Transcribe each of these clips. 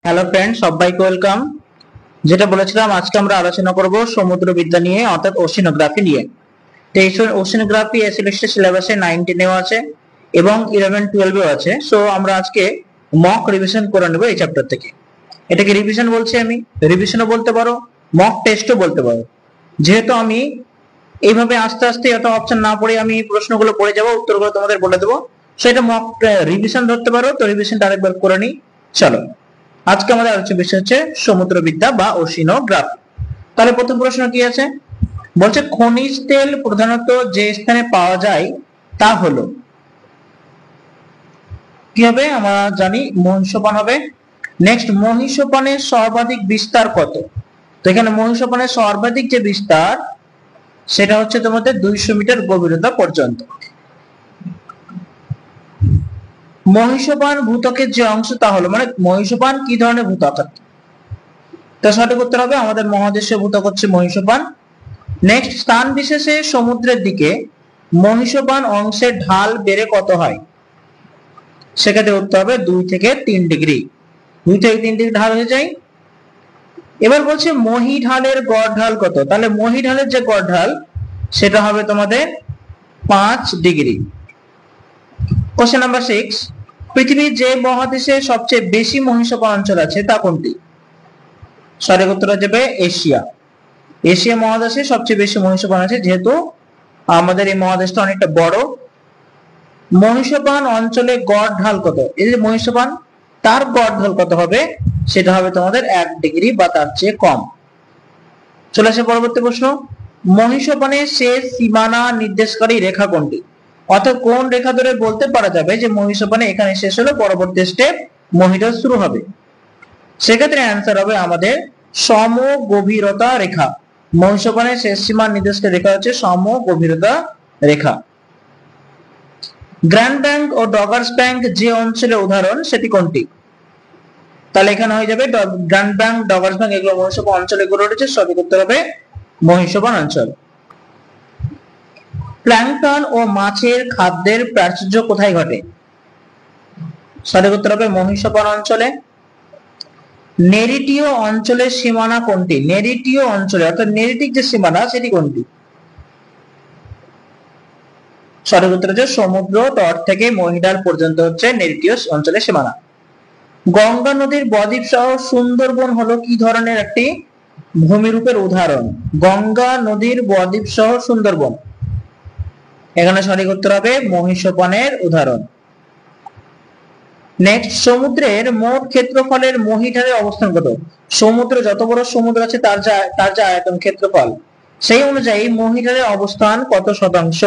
Hello friend, সবাইকে welcome. যেটা বলেছিলাম, আজকে আমরা আলোচনা করব সমুদ্রবিদ্যা নিয়ে, অর্থাৎ ওশেনোগ্রাফি নিয়ে। তো এই ওশেনোগ্রাফি এসএলএসটি সিলেবাসে 9-10 আছে এবং 11-12 আছে। সো আমরা আজকে মক রিভিশন করে নেব এই চ্যাপ্টার থেকে। এটাকে রিভিশন বলছি, আমি রিভিশনও বলতে পারো, মক টেস্টও বলতে পারো। যেহেতু আমি এইভাবে আস্তে আস্তে এত অপশন না পড়ে আমি প্রশ্নগুলো পড়ে যাব, উত্তরগুলো তোমাদের বলে দেবো। সো এটা মক রিভিশন ধরতে পারো। তো রিভিশনটা আরেকবার করে নিই, চলো। আজকে আমাদের আলোচ্য বিষয় হচ্ছে সমুদ্রবিদ্যা বা ওশেনোগ্রাফি। তাহলে প্রথম প্রশ্ন কি আছে, বলছে খনিজ তেল প্রধানত যে স্থানে পাওয়া যায় তা হলো, কি হবে আমরা জানি, মহীসোপান হবে। নেক্সট, মহীসোপানের সর্বাধিক বিস্তার কত? তো এখানে মহীসোপানের সর্বাধিক যে বিস্তার সেটা হচ্ছে তোমাদের 200 মিটার গভীরতা পর্যন্ত। মহীসোপান ভূত্বকের যে অংশ তা হলো, মানে মহীসোপান কি ধরনের ভূত্বক? তা সঠিক উত্তর হবে আমাদের মহাদেশীয় ভূত্বক হচ্ছে মহীসোপান। নেক্সট, স্থান বিশেষে সমুদ্রের দিকে মহীসোপান অংশের ঢাল বেড়ে কত হয়? সেক্ষেত্রে উত্তর হবে 2 থেকে 3 ডিগ্রি। 2 থেকে 3 ডিগ্রি ঢাল হয়ে যায়। এবার বলছে মহী ঢালের গড় ঢাল কত? তাহলে মহী ঢালের যে গড় ঢাল সেটা হবে তোমাদের 5 ডিগ্রি। কোশ্চেন নাম্বার 6, পৃথিবীর যে মহাদেশে সবচেয়ে বেশি মহীসোপান অঞ্চল আছে তা কোনটি? সঠিক উত্তর হবে এশিয়া। এশিয়া মহাদেশে সবচেয়ে বেশি মহীসোপান আছে, যেহেতু আমাদের এই মহাদেশটা অনেকটা বড়। মহীসোপান অঞ্চলে গড় ঢাল কত? এই যে মহীসোপান, তার গড় ঢাল কত হবে? সেটা হবে তোমাদের 1 ডিগ্রি বা তার চেয়ে কম। চলে আসে পরবর্তী প্রশ্ন, মহীসোপানের শেষ সীমানা নির্দেশকারী রেখা কোনটি? অর্থাৎ কোন রেখা ধরে বলতে পারা যাবে যে মহীসোপানে এখানে শেষ হলো, পরবর্তী স্টেপ মহীঢাল শুরু হবে? সেক্ষেত্রে অ্যান্সার হবে আমাদের সমগভীরতা রেখা। মহীসোপানের শেষ সীমা নির্দেশকারী রেখা হচ্ছে সমগভীরতা রেখা। গ্র্যান্ড ব্যাংক ও ডগার্স ব্যাংক যে অঞ্চলের উদাহরণ সেটি কোনটি? তাহলে এখানে হয়ে যাবে গ্র্যান্ড ব্যাংক, ডগার্স ব্যাংক, এগুলো মহীসোপান অঞ্চলে গড়ে উঠেছে। সঠিক উত্তর হবে মহীসোপান অঞ্চল। প্ল্যাংটন ও মাছের খাদ্যের প্রাচুর্য কোথায় ঘটে? সঠিক উত্তর হবে মহীসোপান অঞ্চলে। নেরিটীয় অঞ্চলের সীমানা কোনটি? নেরিটীয় অঞ্চলে, অর্থাৎ নেরিটিক যে সীমানা সেটি কোনটি? সঠিক উত্তর হচ্ছে সমুদ্র তট থেকে মহীঢাল পর্যন্ত হচ্ছে নেরিটীয় অঞ্চলের সীমানা। গঙ্গা নদীর বদ্বীপ সহ সুন্দরবন হলো কি ধরনের একটি ভূমিরূপের উদাহরণ? গঙ্গা নদীর বদ্বীপ সহ সুন্দরবন, এখানে সঠিক উত্তর হবে মহীসোপানের উদাহরণ। নেক্সট, সমুদ্রের মোট ক্ষেত্রফলের মহীঢালের অবস্থান কত? সমুদ্র, যত বড় সমুদ্র আছে তার যে আয়তন, ক্ষেত্রফল, সেই অনুযায়ী মহীঢালের অবস্থান কত শতাংশ?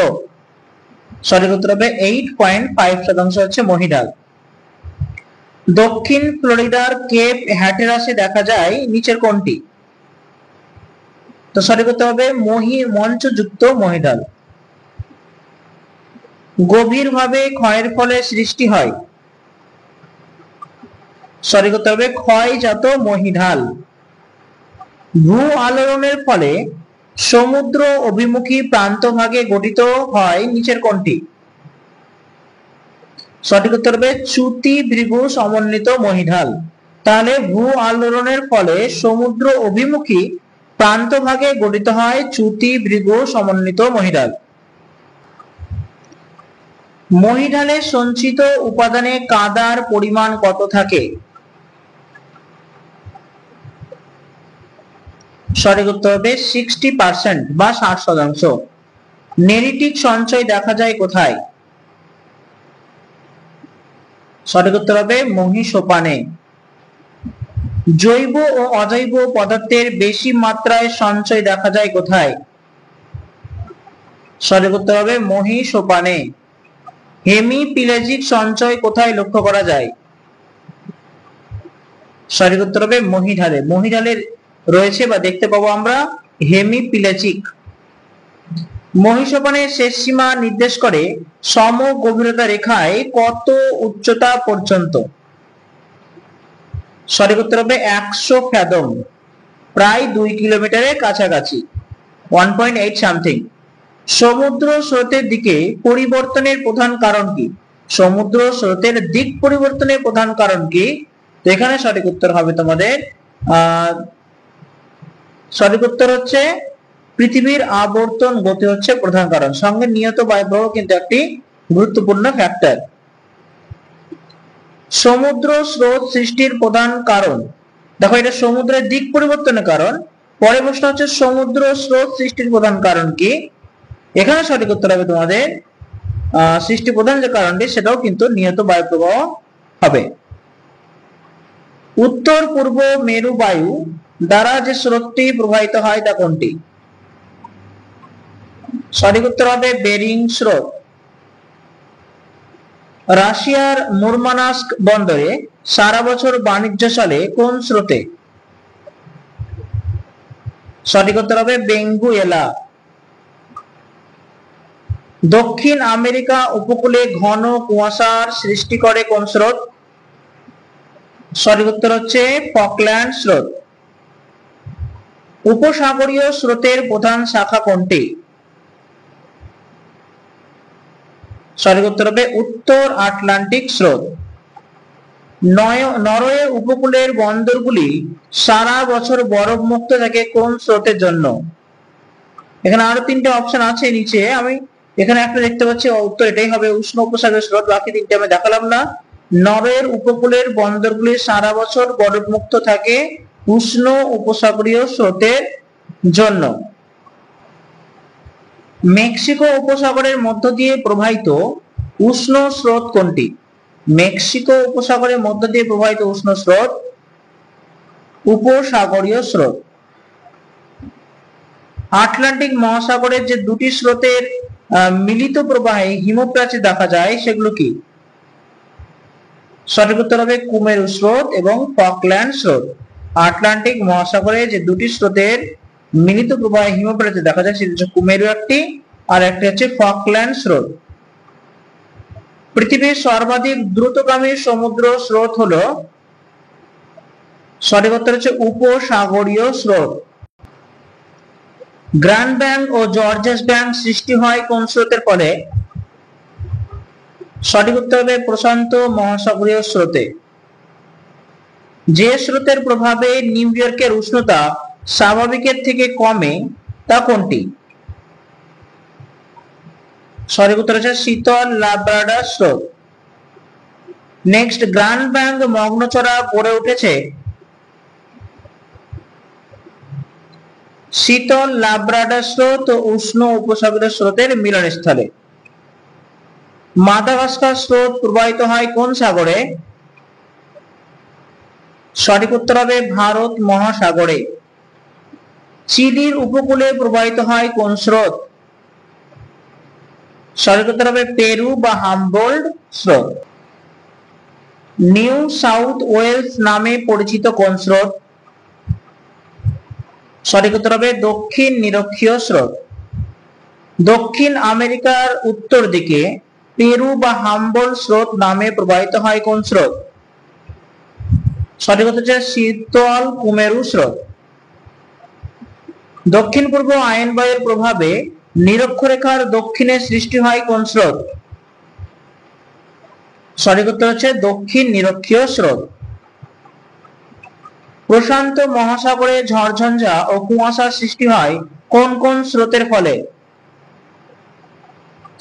সঠিক উত্তর হবে 8.5% হচ্ছে মহীঢাল। দক্ষিণ ফ্লোরিডার কেপ হ্যাটেরাসে দেখা যায় নিচের কোনটি? তো সঠিক উত্তর হবে মঞ্চযুক্ত মহীঢাল। গভীরভাবে ক্ষয়ের ফলে সৃষ্টি হয়, সঠিক উত্তর হবে ক্ষয়জাত মহীঢাল। ভূ আলোড়নের ফলে সমুদ্র অভিমুখী প্রান্তভাগে গঠিত হয় নিচের কোনটি? সঠিক উত্তর হবে চ্যুতি ভৃগু সমন্বিত মহীঢাল। তাহলে ভূ আলোড়নের ফলে সমুদ্র অভিমুখী প্রান্তভাগে গঠিত হয় চ্যুতি ভৃগু সমন্বিত মহীঢাল। মহীঢালে সঞ্চিত উপাদানে কাদার পরিমাণ কত থাকে? সঠিক উত্তর হবে 60% বা 60%। নেরিটিক সঞ্চয় দেখা যায় কোথায়? সঠিক উত্তর হবে মহীসোপানে। জৈব ও অজৈব পদার্থের বেশি মাত্রায় সঞ্চয় দেখা যায় কোথায়? সঠিক উত্তর হবে মহীসোপানে। হেমিপ্যালাজিক সঞ্চয় কোথায় লক্ষ্য করা যায়? সঠিক উত্তর হবে মহীঢালে। মহীঢালের রয়েছে বা দেখতে পাবো আমরা হেমিপ্যালাজিক। মহীসোপানের শেষ সীমা নির্দেশ করে সমগভীরতা রেখায় কত উচ্চতা পর্যন্ত? সঠিক উত্তর হবে 100 ফ্যাদম, প্রায় 2 কিলোমিটারের কাছাকাছি, 1.8 সামথিং। সমুদ্র স্রোতের দিকে পরিবর্তনের প্রধান কারণ কি? সমুদ্র স্রোতের দিক পরিবর্তনের প্রধান কারণ কি? তো এখানে সঠিক উত্তর হবে তোমাদের সঠিক উত্তর হচ্ছে পৃথিবীর আবর্তন গতি হচ্ছে প্রধান কারণ, সঙ্গে নিয়ত বায়ুপ্রবাহ কিন্তু একটি গুরুত্বপূর্ণ ফ্যাক্টর। সমুদ্র স্রোত সৃষ্টির প্রধান কারণ, দেখো এটা সমুদ্রের দিক পরিবর্তনের কারণ। পরের প্রশ্ন হচ্ছে সমুদ্র স্রোত সৃষ্টির প্রধান কারণ কি? এখানে সঠিক উত্তর হবে তোমাদের সৃষ্টি প্রধান যে কারণটি সেটাও কিন্তু নিয়ত বায়ুপ্রবাহ হবে। উত্তর পূর্ব মেরু বায়ু দ্বারা যে স্রোতটি প্রবাহিত হয় তা কোনটি? সঠিক উত্তর হবে বেরিং স্রোত। রাশিয়ার মুরমানস্ক বন্দরে সারা বছর বাণিজ্য চলে কোন স্রোতে? সঠিক উত্তর হবে বেঙ্গুয়েলা। দক্ষিণ আমেরিকা উপকূলে ঘন কুয়াশার সৃষ্টি করে কোন স্রোত? সঠিক উত্তর হচ্ছে ফকল্যান্ড স্রোত। উপসাগরীয় স্রোতের প্রধান শাখা কোনটি? সঠিক উত্তর হবে উত্তর আটলান্টিক স্রোত। নরওয়ে উপকূলের বন্দরগুলি সারা বছর বরফ মুক্ত থাকে কোন স্রোতের জন্য? এখানে আরো তিনটে অপশন আছে নিচে, আমি এখানে একটা দেখতে পাচ্ছি, উত্তর এটাই হবে উষ্ণ উপসাগরীয় স্রোত, বাকি তিনটে আমি দেখালাম না। নরওয়ের উপকূলের বন্দরগুলি সারা বছর বরফ মুক্ত থাকে উষ্ণ উপসাগরীয় স্রোতের জন্য। মেক্সিকো উপসাগরের মধ্য দিয়ে প্রবাহিত উষ্ণ স্রোত কোনটি? মেক্সিকো উপসাগরের মধ্য দিয়ে প্রবাহিত উষ্ণ স্রোত উপসাগরীয় স্রোত। আটলান্টিক মহাসাগরের যে দুটি স্রোতের মিলিত প্রবাহে হিমপ্রাচীর দেখা যায় সেগুলো কি? সঠিক উত্তর হবে কুমেরু স্রোত এবং ফকল্যান্ড স্রোত। আটলান্টিক মহাসাগরে যে দুটি স্রোতের মিলিত প্রবাহে হিমপ্রাচীর দেখা যায় সেটা হচ্ছে কুমেরু একটি, আর একটি হচ্ছে ফকল্যান্ড স্রোত। পৃথিবীর সর্বাধিক দ্রুতগামী সমুদ্র স্রোত হলো, সঠিক উত্তর হচ্ছে উপসাগরীয় স্রোত। গ্র্যান্ড ব্যাংক ও জর্জেস ব্যাংক সৃষ্টি হয় কোন স্রোতের ফলে? সঠিক উত্তর হবে প্রশান্ত মহাসাগরীয় স্রোতে। যে স্রোতের প্রভাবে নিউ ইয়র্কের উষ্ণতা স্বাভাবিকের থেকে কমে তা কোনটি? সঠিক উত্তর হচ্ছে শীতল লাব্রাডর স্রোত। নেক্সট, গ্র্যান্ড ব্যাংক মগ্নচড়া গড়ে উঠেছে শীতল লাব্রাডর স্রোত ও উষ্ণ উপসাগরীয় স্রোতের মিলনস্থলে। মাদাগাস্কার স্রোত প্রবাহিত হয় কোন সাগরে? সঠিক উত্তর হবে ভারত মহাসাগরে। চিলির উপকূলে প্রবাহিত হয় কোন স্রোত? সঠিক উত্তর হবে পেরু বা হামবোল্ড স্রোত। নিউ সাউথ ওয়েলস নামে পরিচিত কোন স্রোত? সঠিক উত্তর হবে দক্ষিণ নিরক্ষীয় স্রোত। দক্ষিণ আমেরিকার উত্তর দিকে পেরু বা হামবোল্ড স্রোত নামে প্রবাহিত হয় কোন স্রোত? সঠিক উত্তর হচ্ছে শীতল কুমেরু স্রোত। দক্ষিণ পূর্ব আয়ন বায়ুর প্রভাবে নিরক্ষরেখার দক্ষিণে সৃষ্টি হয় কোন স্রোত? সঠিক উত্তর হচ্ছে দক্ষিণ নিরক্ষীয় স্রোত। প্রশান্ত মহাসাগরে ঝড়ঝঞ্ঝা ও কুয়াশার সৃষ্টি হয় কোন কোন স্রোতের ফলে?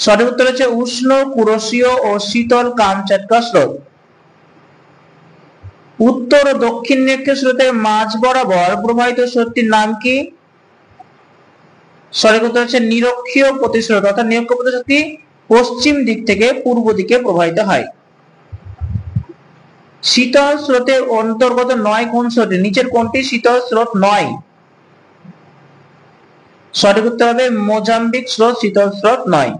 সঠিক উত্তর হচ্ছে উষ্ণ কুরোশীয় ও শীতল কামচাটকা স্রোত। উত্তর ও দক্ষিণ নিরক্ষীয় স্রোতের মাঝ বরাবর প্রবাহিত স্রোতটির নাম কি? সঠিক উত্তর হচ্ছে নিরক্ষীয় প্রতিস্রোত, অর্থাৎ নিরক্ষীয় প্রতিস্রোতটি পশ্চিম দিক থেকে পূর্ব দিকে প্রবাহিত হয়। শীতল স্রোতের অন্তর্গত নয় কোন স্রোতটি? নিচের কোনটি শীতল স্রোত নয়? সঠিক উত্তর হবে মোজাম্বিক স্রোত শীতল স্রোত নয়।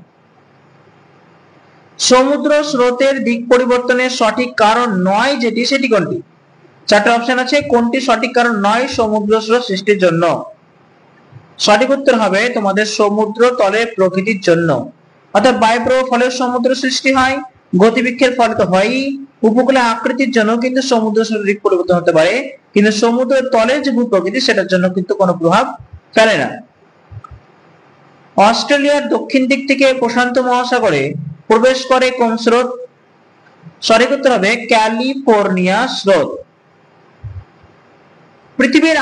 সমুদ্র স্রোতের দিক পরিবর্তনের সঠিক কারণ নয় যেটি, সেটি কোনটি? চারটি অপশন আছে, কোনটি সঠিক কারণ নয় সমুদ্র স্রোত সৃষ্টির জন্য? সঠিক উত্তর হবে তোমাদের সমুদ্র তলের প্রকৃতির জন্য, অর্থাৎ বায়ুপ্রবাহ ফলে সমুদ্র সৃষ্টি হয়, গতিবৃক্ষের ফলে তো হয়ই, উপকূলে আকৃতির জন্য কিন্তু সমুদ্র স্রোতের দিক পরিবর্তন হতে পারে, কিন্তু সমুদ্রের তলের যে ভূপ্রকৃতি সেটার জন্য কিন্তু কোনো প্রভাব ফেলে না। অস্ট্রেলিয়ার দক্ষিণ দিক থেকে প্রশান্ত মহাসাগরে প্রবেশ করে কোন স্রোত? সঠিক উত্তর হবে ক্যালিফোর্নিয়া স্রোত। পৃথিবীর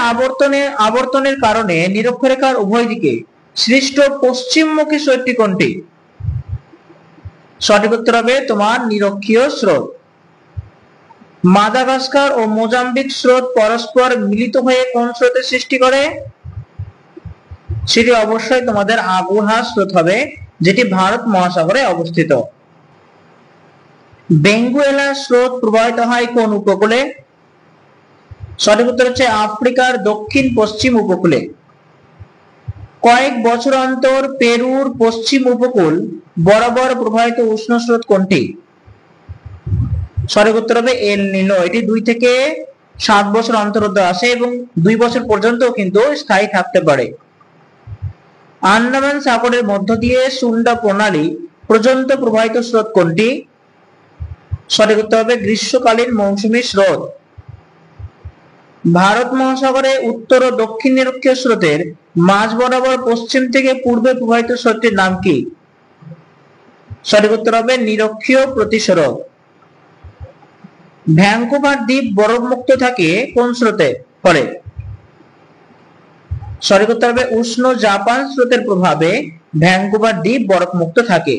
আবর্তনের কারণে নিরক্ষরেখার উভয় দিকে সৃষ্ট পশ্চিমমুখী স্রোতটি কোনটি? সঠিক উত্তর হবে তোমার নিরক্ষীয় স্রোত। মাদাগাস্কার ও মোজাম্বিক স্রোত পরস্পর মিলিত হয়ে কোন স্রোতের সৃষ্টি করে? সেটি অবশ্যই তোমাদের আগুহা স্রোত হবে, যেটি ভারত মহাসাগরে অবস্থিত। বেঙ্গুয়েলা স্রোত প্রবাহিত হয় কোন উপকূলে? সঠিক উত্তর হচ্ছে আফ্রিকার দক্ষিণ পশ্চিম উপকূলে। কয়েক বছর অন্তর পেরুর পশ্চিম উপকূল বরাবর প্রবাহিত উষ্ণ স্রোত কোনটি? সঠিক উত্তর হবে এল নিনো। এটি 2 থেকে 7 বছর অন্তর আসে এবং 2 বছর পর্যন্ত কিন্তু স্থায়ী থাকতে পারে। আন্দামান সাগরের মধ্য দিয়ে সুন্দা প্রণালী পর্যন্ত প্রবাহিত স্রোত কোনটি? সঠিক উত্তর হবে গ্রীষ্মকালীন মৌসুমী স্রোত। ভারত মহাসাগরে উত্তর ও দক্ষিণ নিরক্ষীয় স্রোতের মাঝ বরাবর পশ্চিম থেকে পূর্বে প্রবাহিত স্রোতটির নাম কি? সঠিক উত্তর হবে নিরক্ষীয় প্রতিসরক। ভ্যাঙ্কুভার দ্বীপ বরফমুক্ত থাকে কোন স্রোতে পড়ে? সঠিক উত্তর হবে উষ্ণ জাপান স্রোতের প্রভাবে ভ্যাঙ্কুভার দ্বীপ বরফমুক্ত থাকে।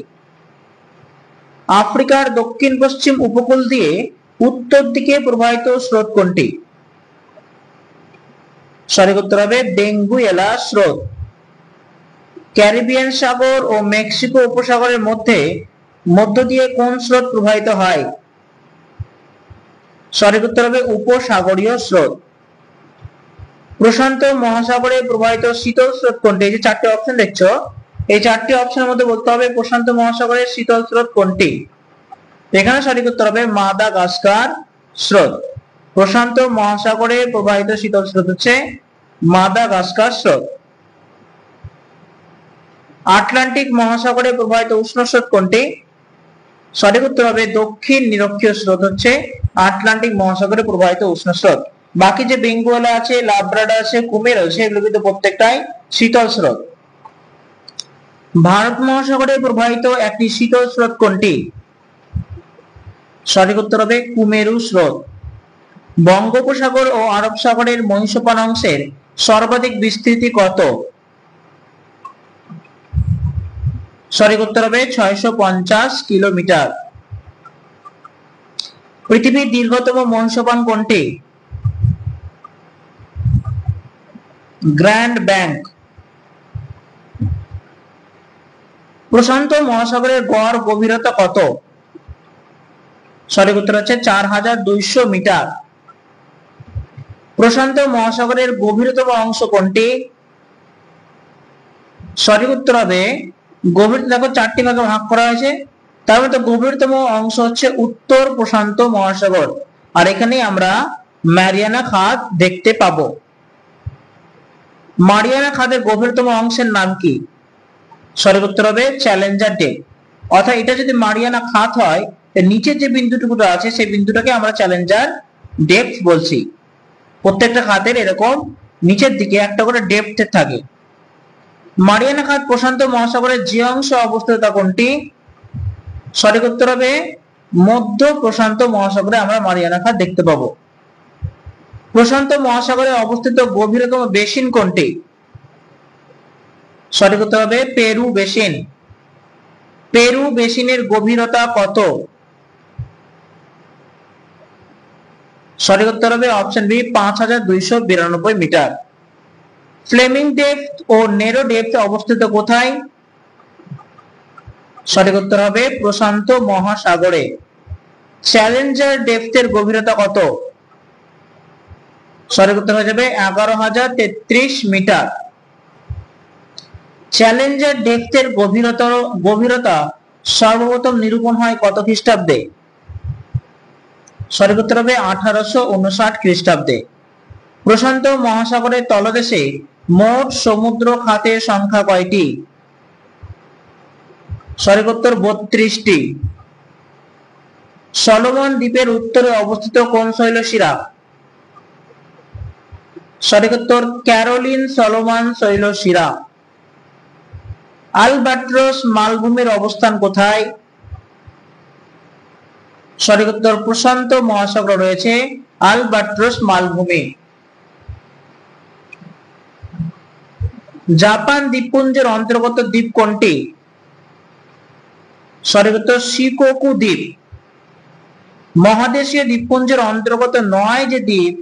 আফ্রিকার দক্ষিণ পশ্চিম উপকূল দিয়ে উত্তর দিকে প্রবাহিত স্রোত কোনটি? সঠিক উত্তর হবে বেঙ্গুয়েলা স্রোত। ক্যারিবিয়ান সাগর ও মেক্সিকো উপসাগরের মধ্য দিয়ে কোন স্রোত প্রবাহিত হয়? সঠিক উত্তর হবে উপসাগরীয় স্রোত। প্রশান্ত মহাসাগরে প্রবাহিত শীতল স্রোত কোনটি? এই যে 4টি অপশন দেখছো, এই 4টি অপশনের মধ্যে বলতে হবে প্রশান্ত মহাসাগরের শীতল স্রোত কোনটি। এখানে সঠিক উত্তর হবে মাদাগাস্কার স্রোত। প্রশান্ত মহাসাগরে প্রবাহিত শীতল স্রোত হচ্ছে মাদাগাস্কার স্রোত। আটলান্টিক মহাসাগরে প্রবাহিত উষ্ণ স্রোত কোনটি? সঠিক উত্তর হবে দক্ষিণ নিরক্ষীয় স্রোত হচ্ছে আটলান্টিক মহাসাগরে প্রবাহিত উষ্ণ স্রোত। বাকি যে বেঙ্গুয়েলা আছে, লাব্রাডর আছে, কুমের আছে, এগুলো কিন্তু প্রত্যেকটাই শীতল স্রোত। ভারত মহাসাগরে প্রবাহিত একটি শীতল স্রোত কোনটি? সঠিক উত্তর হবে কুমেরু স্রোত। বঙ্গোপসাগর ও আরব সাগরের মহিষপান অংশের সর্বাধিক বিস্তৃতি কত? সঠিক উত্তর হবে 650 কিলোমিটার। পৃথিবীর দীর্ঘতম মহিষপান কোনটি? Grand bank. প্রশান্ত মহাসাগরের গড় গভীরতা কত? সঠিক উত্তর হচ্ছে 4200 মিটার। প্রশান্ত মহাসাগরের গভীরতম অংশ কোনটি? সঠিক উত্তর হবে গভীরতা, দেখো 4টি ভাগে ভাগ করা হয়েছে, তার মধ্যে গভীরতম অংশ হচ্ছে উত্তর প্রশান্ত মহাসাগর, আর এখানে আমরা মারিয়ানা খাদ দেখতে পাবো। মারিয়ানা খাদের গভীরতম অংশের নাম কি? সঠিক উত্তর হবে চ্যালেঞ্জার ডেপ। অর্থাৎ এটা যদি মারিয়ানা খাদ হয়, নিচের যে বিন্দুটুকু আছে সেই বিন্দুটাকে আমরা চ্যালেঞ্জার ডেপথ বলছি। প্রত্যেকটা খাদের এরকম নিচের দিকে একটা করে ডেপথ থাকে। মারিয়ানা খাদ প্রশান্ত মহাসাগরের যে অংশে অবস্থিত তা কোনটি? সঠিক উত্তর হবে মধ্য প্রশান্ত মহাসাগরে আমরা মারিয়ানা খাদ দেখতে পাবো। প্রশান্ত মহাসাগরে অবস্থিত গভীরতম বেসিন কোনটি? সঠিক উত্তর হবে পেরু বেসিন। পেরু বেসিনের গভীরতা কত? সঠিক উত্তর হবে option B 5292 metre. Fleming depth ও নেরো ডেপথ অবস্থিত কোথায়? সঠিক উত্তর হবে প্রশান্ত মহাসাগরে। চ্যালেঞ্জার ডেপথের গভীরতা কত? সঠিক উত্তর হয়ে যাবে 11033 মিটার। চ্যালেঞ্জার ডেপথের গভীরতা সর্বপ্রথম নিরূপণ হয় কত খ্রিস্টাব্দে? সঠিক উত্তর হবে 1859 খ্রিস্টাব্দে। প্রশান্ত মহাসাগরের তলদেশে মোট সমুদ্র খাতের সংখ্যা কয়টি? সঠিক উত্তর 32টি। সলোমন দ্বীপের উত্তরে অবস্থিত কোন শৈলশিরা? সঠিক উত্তর ক্যারোলিন সলোমন শৈলশিরা। আলবাট্রস মালভূমির অবস্থান কোথায়? সঠিক উত্তর প্রশান্ত মহাসাগর রয়েছে আলবাট্রস মালভূমি। জাপান দ্বীপপুঞ্জের অন্তর্গত দ্বীপ কোনটি? সঠিক উত্তর শিকোকু দ্বীপ। মহাদেশীয় দ্বীপপুঞ্জের অন্তর্গত নয় যে দ্বীপ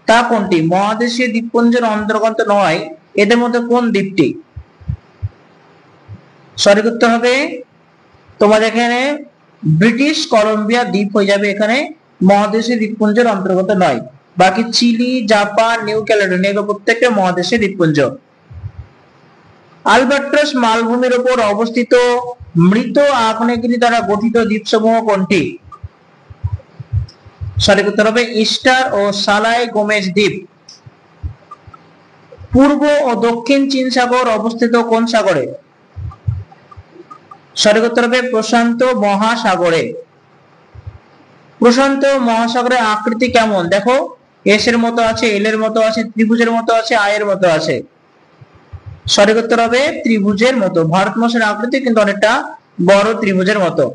তা কোনটি? মহাদেশীয় দ্বীপপুঞ্জের অন্তর্গত নয় এদের মধ্যে কোন দ্বীপটি? সঠিক উত্তর হবে তোমাদের এখানে ব্রিটিশ কলম্বিয়া দ্বীপ হয়ে যাবে, এখানে মহাদেশীয় দ্বীপপুঞ্জের অন্তর্গত নয়। বাকি চিলি, জাপান, নিউ ক্যালেডোনিয়া এগুলো প্রত্যেকটা মহাদেশীয় দ্বীপপুঞ্জ। আলবাট্রস মালভূমির উপর অবস্থিত মৃত আগ্নেয়গিরি দ্বারা গঠিত দ্বীপসমূহ কোনটি? সঠিক উত্তর হবে ইস্টার ও সালাই গোমেজ দ্বীপ। পূর্ব ও দক্ষিণ চীন সাগর অবস্থিত কোন সাগরে? সঠিক উত্তর হবে প্রশান্ত মহাসাগরে। প্রশান্ত মহাসাগরের আকৃতি কেমন? দেখো এস এর মতো আছে, এল এর মতো আছে, ত্রিভুজের মতো আছে, আই এর মতো আছে। সঠিক উত্তর হবে ত্রিভুজের মতো। ভারত মহাসাগরের আকৃতি কিন্তু অনেকটা বড় ত্রিভুজের মতো।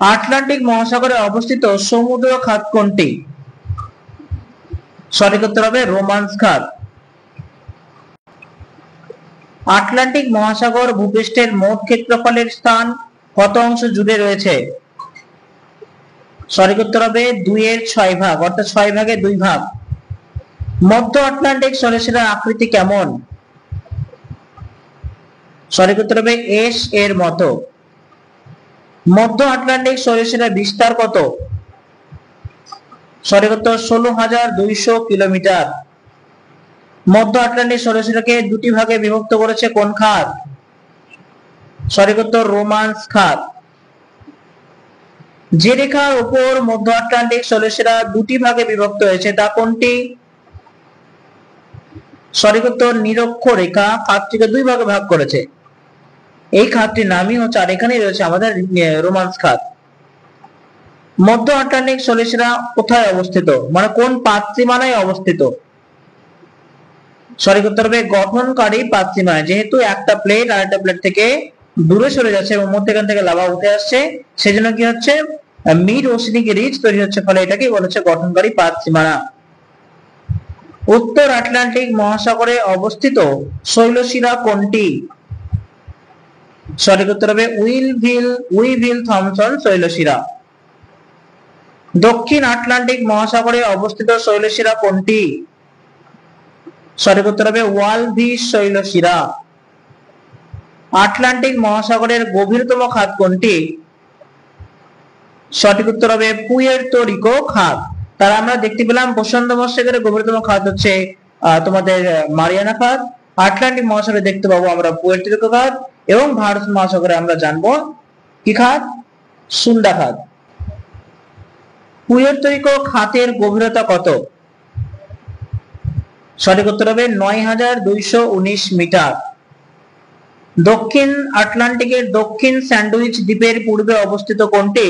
আটলান্টিক মহাসাগরে অবস্থিত সমুদ্র খাত কোনটি? সঠিক উত্তর হবে রোমান্স খাত। আটলান্টিক মহাসাগর ভূপৃষ্ঠের মোট ক্ষেত্রফলের স্থান কত অংশ জুড়ে রয়েছে? সঠিক উত্তর হবে 2/6 ভাগ, অর্থাৎ 6 ভাগে 2 ভাগ। মধ্য আটলান্টিক স্থলসীমার আকৃতি কেমন? সঠিক উত্তর হবে এস এর মতো। মধ্য আটলান্টিক স্থলসীমার বিস্তার কত? সঠিক উত্তর 16,200 কিলোমিটার। মধ্য আটলান্টিক স্থলসীমাকে দুটি ভাগে বিভক্ত করেছে কোন খাত? সঠিক উত্তর রোমান্স খাত। যে রেখার উপর মধ্য আটলান্টিক স্থলসীমা দুটি ভাগে বিভক্ত হয়েছে তা কোনটি? সঠিক উত্তর নিরক্ষরেখা খাতটিকে দুই ভাগে ভাগ করেছে। এই খাতটির নামই হচ্ছে, আর এখানেই রয়েছে আমাদের রোমান্স খাত। মধ্য আটলান্টিক স্থলসীমা কোথায় অবস্থিত, মানে কোন পাতসীমানায় অবস্থিত? সঠিক উত্তর হবে গঠনকারী পাতসীমানায়। যেহেতু একটা প্লেট আর একটা প্লেট থেকে দূরে সরে যাচ্ছে এবং মধ্যখান থেকে লাভা উঠে আসছে, সেজন্য কি হচ্ছে মিড ওসেনিক রিজ তৈরি হচ্ছে, ফলে এটাকে বলেছে গঠনকারী পাতসীমানা। উত্তর আটলান্টিক মহাসাগরে অবস্থিত শৈলশিরা কোনটি? সঠিক উত্তর হবে উইভিল থমসন শৈলশিরা। দক্ষিণ আটলান্টিক মহাসাগরে অবস্থিত শৈলশিরা কোনটি? সঠিক উত্তর হবে ওয়ালভিস শৈলশিরা। আটলান্টিক মহাসাগরের গভীরতম খাত কোনটি? সঠিক উত্তর হবে পুয়ের্তো রিকো খাত। তার আমরা দেখতে পেলাম প্রশান্ত মহাসাগরের গভীরতম খাত হচ্ছে তোমাদের মারিয়ানা খাত। আটলান্টিক মহাসাগরে দেখতে পাবো আমরা পুয়ের্তো রিকো খাত, এবং ভারত মহাসাগরে আমরা জানবো কি খাত? সুন্দা খাত। পুয়ের্তো রিকো খাতের গভীরতা কত? সঠিক উত্তর হবে 9,219 মিটার। দক্ষিণ আটলান্টিকের দক্ষিণ স্যান্ডউইচ দ্বীপের পূর্বে অবস্থিত কোনটি?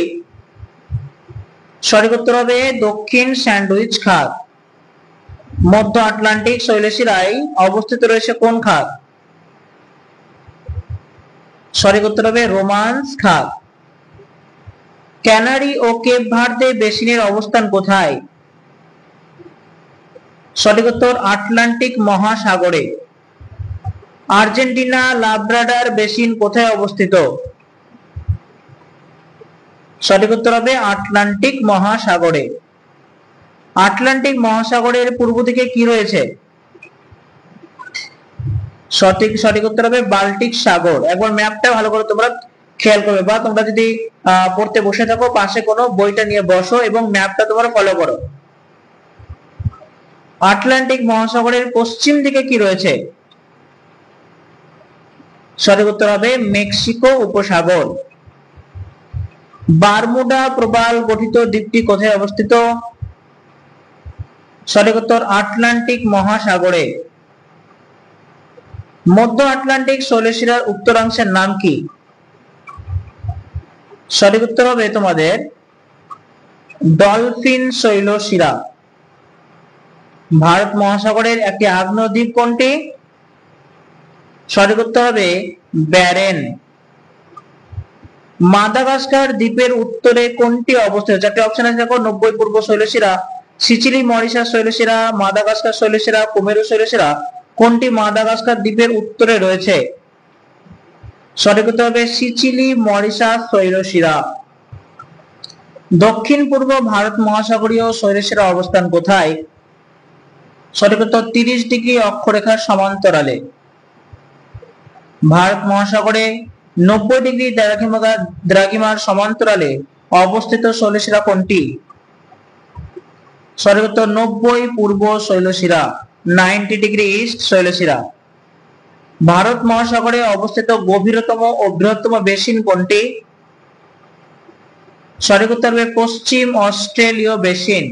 সঠিক উত্তর হবে দক্ষিণ স্যান্ডউইচ খাত। মধ্য আটলান্টিক শৈলশিরায় অবস্থিত রয়েছে কোন খাত? সঠিক উত্তর হবে রোমান্স খাত। ক্যানারি ও কেপ ভার্দে বেসিনের অবস্থান কোথায়? সঠিক উত্তর আটলান্টিক মহাসাগরে। আর্জেন্টিনা লাব্রাডার বেসিন কোথায় অবস্থিত? সঠিক উত্তর হবে আটলান্টিক মহাসাগরে। আটলান্টিক মহাসাগরের পূর্ব দিকে কি রয়েছে? সঠিক উত্তর হবে বাল্টিক সাগর। একবার ম্যাপটা ভালো করে তোমরা খেয়াল করবে, বা তোমরা যদি পড়তে বসে থাকো পাশে কোনো বইটা নিয়ে বসো এবং ম্যাপটা তোমরা ফলো করো। আটলান্টিক মহাসাগরের পশ্চিম দিকে কি রয়েছে? সঠিক উত্তর হবে মেক্সিকো উপসাগর। বারমুডা প্রবাল গঠিত দ্বীপটি কোথায় অবস্থিত? সঠিক উত্তর আটলান্টিক মহাসাগরে। মধ্য আটলান্টিক শৈলশিরার উত্তরাংশের নাম কি? সঠিক উত্তর হবে তোমাদের ডলফিন শৈলশিরা। ভারত মহাসাগরের একটি আগ্নেয় দ্বীপ কোনটি? সঠিক উত্তর হবে ব্যারেন। মাদাগাস্কার দ্বীপের উত্তরে কোনটি অবস্থিত? চারটি অপশন আছে দেখো, 90 পূর্ব শৈলশিরা, সিচিলি মরিশাস শৈলশিরা, মাদাগাস্কার শৈলশিরা, কুমেরু শৈলশিরা, কোনটি মাদাগাস্কার দ্বীপের উত্তরে রয়েছে? সঠিক উত্তর হবে সিচিলি, মরিশাস, শৈলশিরা। দক্ষিণ পূর্ব ভারত মহাসাগরীয় শৈলশিরা অবস্থান কোথায়? সঠিক উত্তর 30 ডিগ্রি অক্ষরেখার সমান্তরালে। ভারত মহাসাগরে 90 ডিগ্রি দ্রাঘিমার সমান্তরালে অবস্থিত শৈলশিরা কোনটি? সঠিক উত্তর 90 পূর্ব শৈলশিরা, 90 ডিগ্রি ইস্ট শৈলশিরা। ভারত মহাসাগরে অবস্থিত গভীরতম ও বৃহত্তম বেসিন কোনটি? সঠিক উত্তর হবে পশ্চিম অস্ট্রেলীয় বেসিন।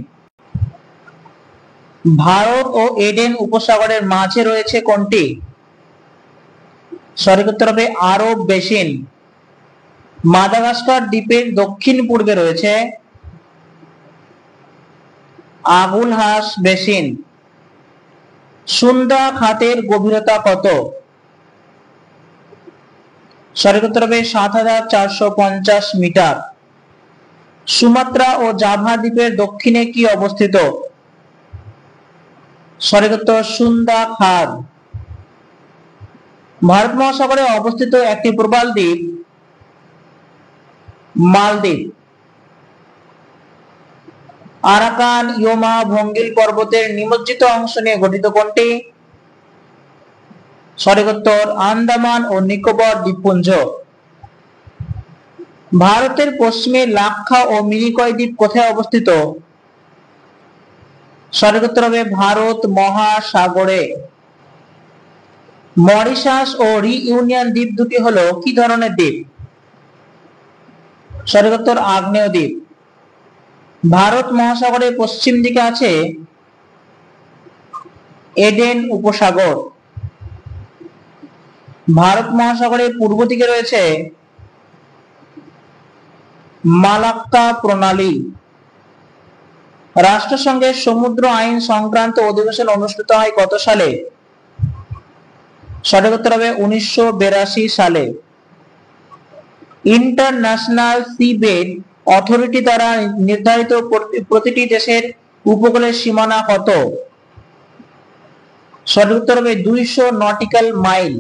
ভারত ও এডেন উপসাগরের মাঝে রয়েছে কোনটি? সঠিক উত্তর হবে আরব বেসিন। মাদাগাস্কার দ্বীপের দক্ষিণ পূর্বে রয়েছে আগুলহাস বেসিন। সুন্দা খাতের গভীরতা কত? সঠিক উত্তর হবে 7450 মিটার। সুমাত্রা ও জাভা দ্বীপের দক্ষিণে কি অবস্থিত? সঠিক উত্তর সুন্দা খাদ। ভারত মহাসাগরে অবস্থিত একটি প্রবাল দ্বীপ মালদ্বীপ। আরাকান ইয়োমা ভঙ্গিল পর্বতের নিমজ্জিত অংশ নিয়ে গঠিত কোনটি? সঠিক উত্তর আন্দামান ও নিকোবর দ্বীপপুঞ্জ। ভারতের পশ্চিমে লাক্ষা ও মিনিকয় দ্বীপ কোথায় অবস্থিত? সঠিক উত্তর হবে ভারত মহাসাগরে। মরিশাস ও রিইউনিয়ন দ্বীপ দুটি হলো কি ধরনের দ্বীপ? সঠিক উত্তর আগ্নেয় দ্বীপ। ভারত মহাসাগরের পশ্চিম দিকে আছে এডেন উপসাগর। ভারত মহাসাগরের পূর্ব দিকে রয়েছে মালাক্কা প্রণালী। রাষ্ট্রসংঘের সমুদ্র আইন সংক্রান্ত অধিবেশন অনুষ্ঠিত হয় কত সালে? সঠিক উত্তর হবে 1982 সালে। ইন্টারন্যাশনাল সিবেড অথরিটি দ্বারা নির্ধারিত প্রতিটি দেশের উপকূলের সীমানা কত? সঠিক উত্তর হবে 200 নটিক্যাল মাইল।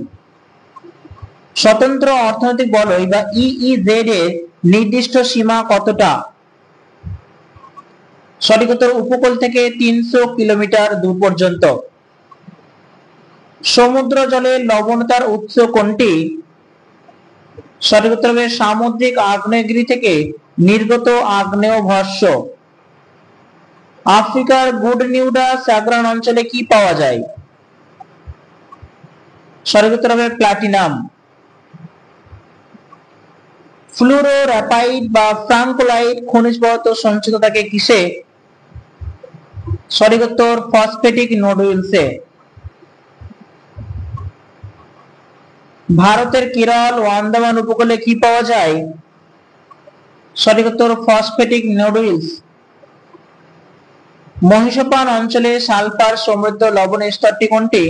স্বতন্ত্র অর্থনৈতিক বলয় বা ইইজেড এর নির্দিষ্ট সীমা কতটা? সঠিক উত্তর উপকূল থেকে 300 কিলোমিটার দূর পর্যন্ত। সমুদ্র জলের লবণতার উৎস কোনটি? সঠিক উত্তর হবে সামুদ্রিক আগ্নেয়গিরি থেকে নির্গত আগ্নেয় ভস্ম। আফ্রিকার গুডনিউডা স্যাগ্রান অঞ্চলে কি পাওয়া যায়? সঠিক উত্তর হবে প্লাটিনাম। ফ্লুরোরাপাইট বা ফ্রাঙ্কোলাইট খনিজ পদার্থ সঞ্চিত থাকে কিসে? সঠিক উত্তর ফসফেটিক নোডুলসে। ভারতের কেরল ও আন্দামান উপকূলে কি পাওয়া যায়? সঠিক উত্তর ফসফেটিক নোডুলস। মহিষপান অঞ্চলে সালফার সমৃদ্ধ লবণের স্তরটি কোনটি?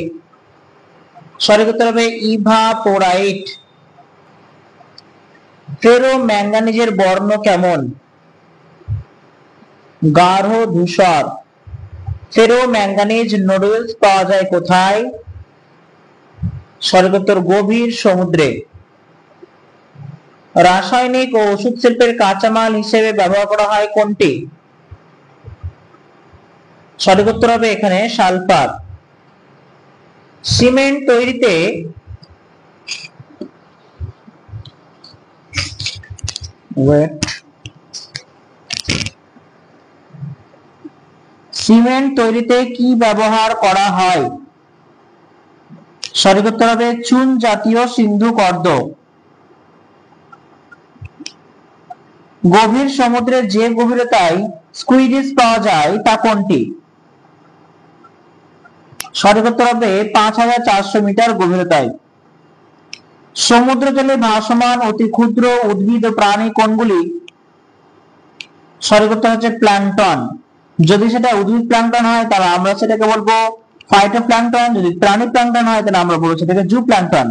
সঠিক উত্তর হবে ইভাপোরাইট। ফেরো ম্যাঙ্গানিজের বর্ণ কেমন? গাঢ় ধূসর। ফেরো ম্যাঙ্গানিজ নোডুলস পাওয়া যায় কোথায়? সঠিক উত্তর গভীর সমুদ্রে। রাসায়নিক ও ওষুধ শিল্পের কাঁচামাল হিসেবে ব্যবহার করা হয় কোনটি? সঠিক উত্তর হবে এখানে সালফার। সিমেন্ট তৈরিতে কি ব্যবহার করা হয়? সঠিক উত্তর হবে চুন জাতীয় সিন্ধু কর্দ। গভীর সমুদ্রে যে গভীরতায় স্কুইডিস পাওয়া যায় তা কোনটি? সঠিক উত্তর হবে 5400 মিটার গভীরতায়। সমুদ্র জলে ভাসমান অতি ক্ষুদ্র উদ্ভিদ ও প্রাণী কোনগুলি? সঠিক উত্তর হচ্ছে প্ল্যাঙ্কটন। যদি সেটা উদ্ভিদ প্ল্যাঙ্কটন হয় তাহলে আমরা সেটাকে বলবো ফাইটোপ্ল্যাঙ্কটন, যদি প্রাণী প্ল্যাঙ্কটন হয় তাহলে আমরা বলবো সেটাকে জুপ্ল্যাঙ্কটন।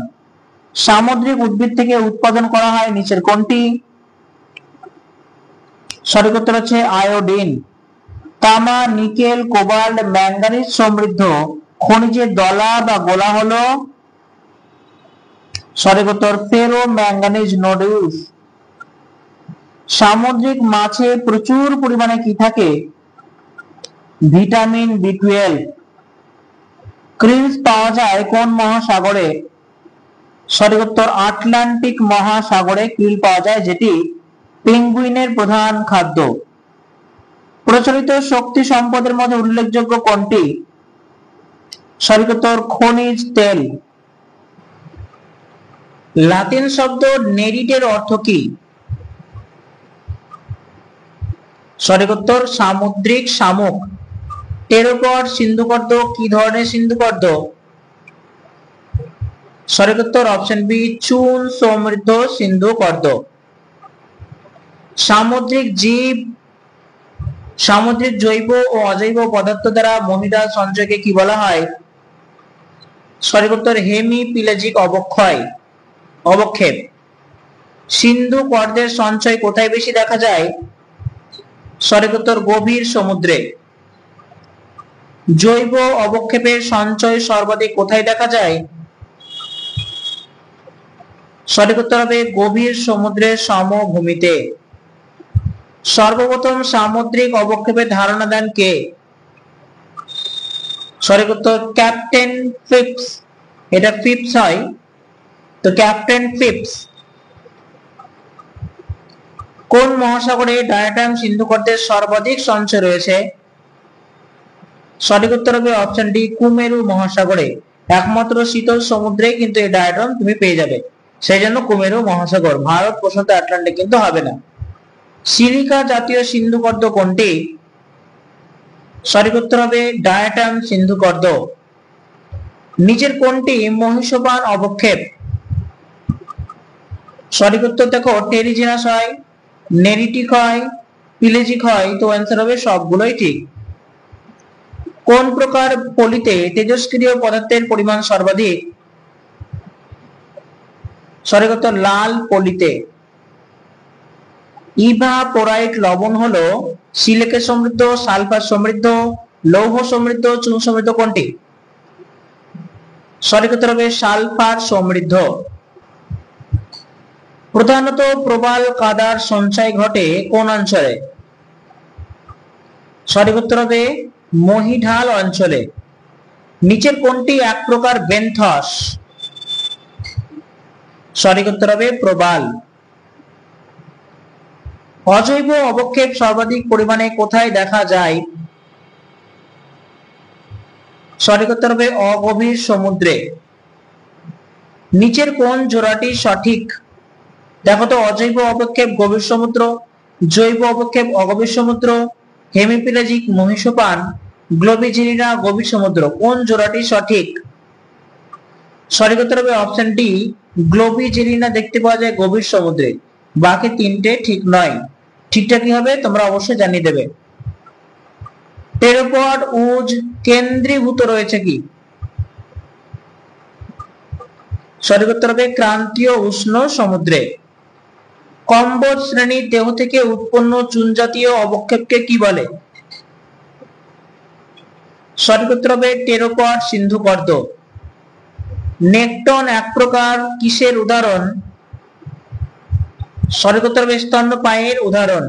সামুদ্রিক উদ্ভিদ থেকে উৎপাদন করা হয় নিচের কোনটি? সঠিক উত্তর হচ্ছে আয়োডিন। তামা, নিকেল, কোবাল্ট, ম্যাঙ্গানিজ সমৃদ্ধ খনিজের দলা বা গোলা হলো সঠিক উত্তর ফেরো ম্যাঙ্গানিজ নোডুলস। সামুদ্রিক মাছে প্রচুর পরিমাণে কি থাকে? ভিটামিন বি12। ক্রিলস পাওয়া যায় কোন মহাসাগরে? সঠিক উত্তর আটলান্টিক মহাসাগরে ক্রিল পাওয়া যায়, যেটি পেঙ্গুইনের প্রধান খাদ্য। প্রচলিত শক্তি সম্পদের মধ্যে উল্লেখযোগ্য কোনটি? সঠিক উত্তর খনিজ তেল। লাতিন শব্দ নেরিটের অর্থ কি? সঠিক উত্তর সামুদ্রিক শামুক। টেরোপড সিন্ধুকর্দ কি ধরনের সিন্ধুকর্দ? সঠিক উত্তর অপশন বি চুন সমৃদ্ধ সিন্ধুকর্দ। সামুদ্রিক জীব সামুদ্রিক জৈব ও অজৈব পদার্থ দ্বারা মহিডাল সঞ্চয়কে কি বলা হয়? সঠিক উত্তর হেমিপ্যালাজিক অবক্ষেপ। সিন্ধু কর্দের সঞ্চয় কোথায় বেশি দেখা যায়? সঠিক উত্তর গভীর সমুদ্রে। জৈব অবক্ষেপের সঞ্চয় সর্বাধিক কোথায় দেখা যায়? সঠিক উত্তর হবে গভীর সমুদ্রের সমভূমিতে। সর্বপ্রথম সামুদ্রিক অবক্ষেপের ধারণা দেন কে? সঠিক উত্তর ক্যাপ্টেন ফিপস। এটা ফিপস হয়, তো ক্যাপ্টেন ফিপস। কোন মহাসাগরে ডায়াটাম সিন্ধুকর্দের সর্বাধিক সঞ্চয় রয়েছে? সঠিক উত্তর হবে অপশন ডি কুমেরু মহাসাগরে। একমাত্র শীতল সমুদ্রে কিন্তু এই ডায়াটাম তুমি পেয়ে যাবে, সেই জন্য কুমেরু মহাসাগর। ভারত প্রশান্ত আটলান্টিক কিন্তু হবে না। সিলিকা জাতীয় সিন্ধুকর্দ কোনটি? সঠিক উত্তর হবে ডায়াটাম সিন্ধুকর্দ। নিচের কোনটি মহীসোপান অবক্ষেপ? সঠিক উত্তর দেখো টেরিজিনাস হয়, নেরিটিক হয়, পিলেজিক হয়, তো অ্যান্সার হবে সবগুলোই ঠিক। কোন প্রকার পলিতে তেজস্ক্রিয় পদার্থের পরিমাণ সর্বাধিক? সঠিক উত্তর লাল পলিতে। ইভাপোরাইট লবণ হলো সিলিকে সমৃদ্ধ, সালফার সমৃদ্ধ, লৌহ সমৃদ্ধ, চুন সমৃদ্ধ কোনটি? সঠিক উত্তর হবে সালফার সমৃদ্ধ। প্রধানত প্রবাল কাদার সঞ্চয় ঘটে কোন অঞ্চলে? সঠিক উত্তর হবে মহীঢাল অঞ্চলে। নিচের কোনটি এক প্রকার বেন্থস? সঠিক উত্তর হবে প্রবাল। অজৈব অবক্ষেপ সর্বাধিক পরিমাণে কোথায় দেখা যায়? সঠিক উত্তর হবে অগভীর সমুদ্রে। নিচের কোন জোড়াটি সঠিক? দেখো তো অজৈব অবক্ষেপ গভীর সমুদ্র, জৈব অবক্ষেপ অগভীর সমুদ্র, হেমিপ্যালাজিক মহীসোপান, গ্লোবিজেরিনা গভীর সমুদ্র, কোন জোড়াটি সঠিক? সঠিক উত্তর হবে অপশন ডি গ্লোবিজেরিনা দেখতে পাওয়া যায় গভীর সমুদ্রে, বাকি তিনটে ঠিক নয়। ঠিকটা কি হবে তোমরা অবশ্যই জানিয়ে দেবে। টেরোপড উজ কেন্দ্রীভূত রয়েছে কি? সঠিক উত্তর হবে ক্রান্তীয় উষ্ণ সমুদ্রে। কম্বোজ শ্রেণীর দেহ থেকে উৎপন্ন চুন জাতীয় অবক্ষেপকে কি বলে? সঠিক উত্তর হবে টেরোপড সিন্ধুকর্দ। নেকটন এক প্রকার কিসের উদাহরণ? সঠিক উত্তর হবে স্তন্যপায়ীর উদাহরণ।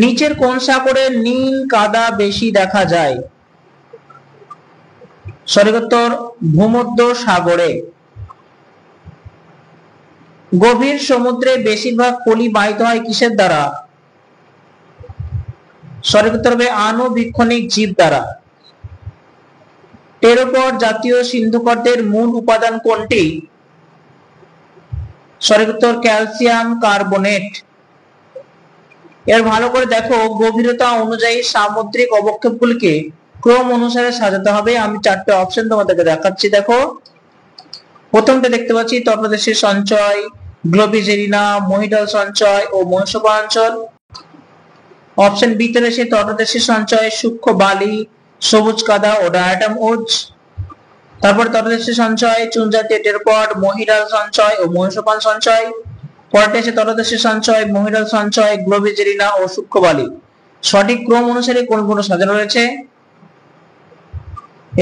নিচের কোন সাগরে নীল কাদা বেশি দেখা যায়? সঠিক উত্তর ভূমধ্য সাগরে। গভীর সমুদ্রে বেশিরভাগ পলি বাহিত হয় কিসের দ্বারা? সঠিক উত্তর হবে আণুবীক্ষণিক জীব দ্বারা। টেরোপড জাতীয় সিন্ধুকর্দের মূল উপাদান কোনটি? সঠিক উত্তর ক্যালসিয়াম কার্বনেট। এর ভালো করে দেখো, গভীরতা অনুযায়ী সামুদ্রিক অবক্ষেপগুলিকে ক্রম অনুসারে সাজাতে হবে। আমি চারটে অপশন তোমাদেরকে দেখাচ্ছি। দেখো, প্রথমটা দেখতে পাচ্ছি তটদেশের সঞ্চয়, গ্লোবিজেরিনা, মহীঢাল সঞ্চয় ও মহীসোপান অঞ্চল। অপশন বি তে রয়েছে তটদেশের সঞ্চয়, সূক্ষ্ম বালি, সবুজ কাদা ও ডায়াটাম উজ। তারপর তটদেশের সঞ্চয়, চুন জাতীয় টেরোপড, মহীঢাল সঞ্চয় ও মহীসোপান সঞ্চয়। পরেরটা এসে তটদেশের সঞ্চয়, মহীঢাল সঞ্চয়, গ্লোবিজেরিনা ও সূক্ষ্ম বালি। সঠিক ক্রম অনুসারে কোনগুলো সাজানো রয়েছে?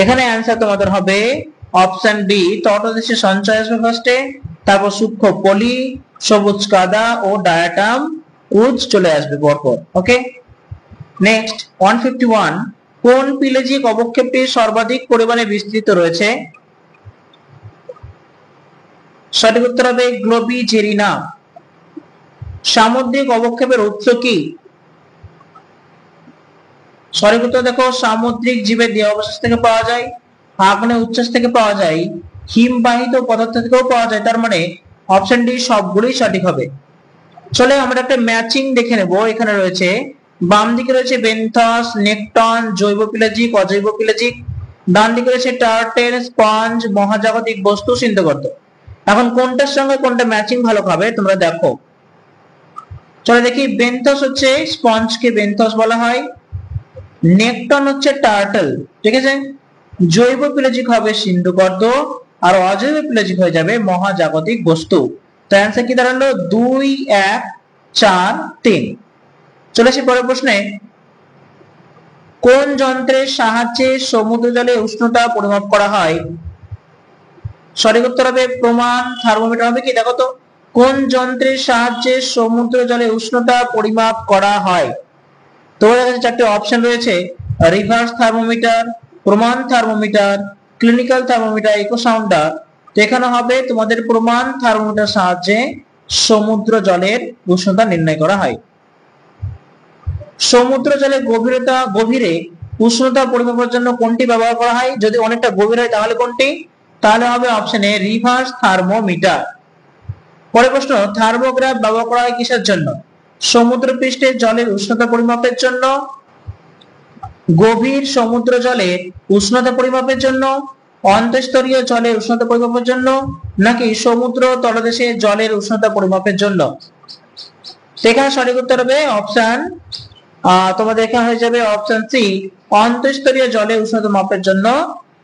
এখানে অ্যান্সার তোমাদের হবে অপশন বি, তটদেশে সঞ্চয় আসবে ফার্স্টে, তারপর সূক্ষ্ম পলি, সবুজ কাদা ও ডায়াটাম উজ চলে আসবে পরপর। ওকে, নেক্সট 151, কোন পিলেজিক অবক্ষেপটি সর্বাধিক পরিমাণে বিস্তৃত রয়েছে? সঠিক উত্তর হবে গ্লোবিজেরিনা। সামুদ্রিক অবক্ষেপের উৎস কি? সঠিক উত্তর দেখো, সামুদ্রিক জীবের দেহাবশেষ থেকে পাওয়া যায়, আগ্নেয় উচ্ছ্বাস থেকে পাওয়া যায়, হিমবাহিত পদার্থ থেকেও পাওয়া যায়। তার মানে অপশন ডি সবগুলোই সঠিক হবে। চলে আমরা একটা ম্যাচিং দেখে নেব। এখানে রয়েছে, বাম দিকে রয়েছে বেন্থস, নেকটন, জৈব পিলাজিক, অজৈব পিলাজিক। ডান দিকে রয়েছে টার্টেল, স্পঞ্জ, মহাজাগতিক বস্তু, সিন্ধুগর্ত। এখন কোনটার সঙ্গে কোনটা ম্যাচিং ভালো খাবে তোমরা দেখো। চলে দেখি, বেন্থস হচ্ছে স্পঞ্জকে বেন্থস বলা হয়, নেকটন হচ্ছে টার্টল, ঠিক আছে, জৈব পিলাজিক হবে সিন্ধুগর্ত, আর অজৈব পিলাজিক হয়ে যাবে মহাজাগতিক বস্তু। তো অ্যান্সার কি দাঁড়ালো? 2, 1, 4, 3। চলে আসি পরের প্রশ্নে। কোন যন্ত্রের সাহায্যে সমুদ্র জলে উষ্ণতা পরিমাপ করা হয়? সঠিক উত্তর হবে প্রমাণ থার্মোমিটার হবে কি? দেখো তো, কোন যন্ত্রের সাহায্যে সমুদ্র জলে উষ্ণতা পরিমাপ করা হয়? তোমাদের কাছে চারটি অপশন রয়েছে, রিভার্স থার্মোমিটার, প্রমাণ thermometer, clinical thermometer, echo sounder. তো এখানে হবে তোমাদের প্রমাণ থার্মোমিটার সাহায্যে সমুদ্র জলের উষ্ণতা নির্ণয় করা হয়। সমুদ্র জলের গভীরে উষ্ণতা পরিমাপের জন্য কোনটি ব্যবহার করা হয়? যদি অনেকটা গভীর হয় তাহলে কোনটি? তাহলে হবে অপশন এ, রিভার্স থার্মোমিটার। পরের প্রশ্ন, থার্মোগ্রাফ ব্যবহার করা হয় কিসের জন্য? সমুদ্র পৃষ্ঠের জলের উষ্ণতা পরিমাপের জন্য, গভীর সমুদ্র জলের উষ্ণতা পরিমাপের জন্য, অন্তঃস্তরীয় জলের উষ্ণতা পরিমাপের জন্য, নাকি সমুদ্র তলদেশে জলের উষ্ণতা পরিমাপের জন্য? এখানে সঠিক উত্তর হবে অপশন, তোমাদের এখানে হয়ে যাবে অপশন সি, অন্তঃস্তরীয় জলের উষ্ণতা মাপের জন্য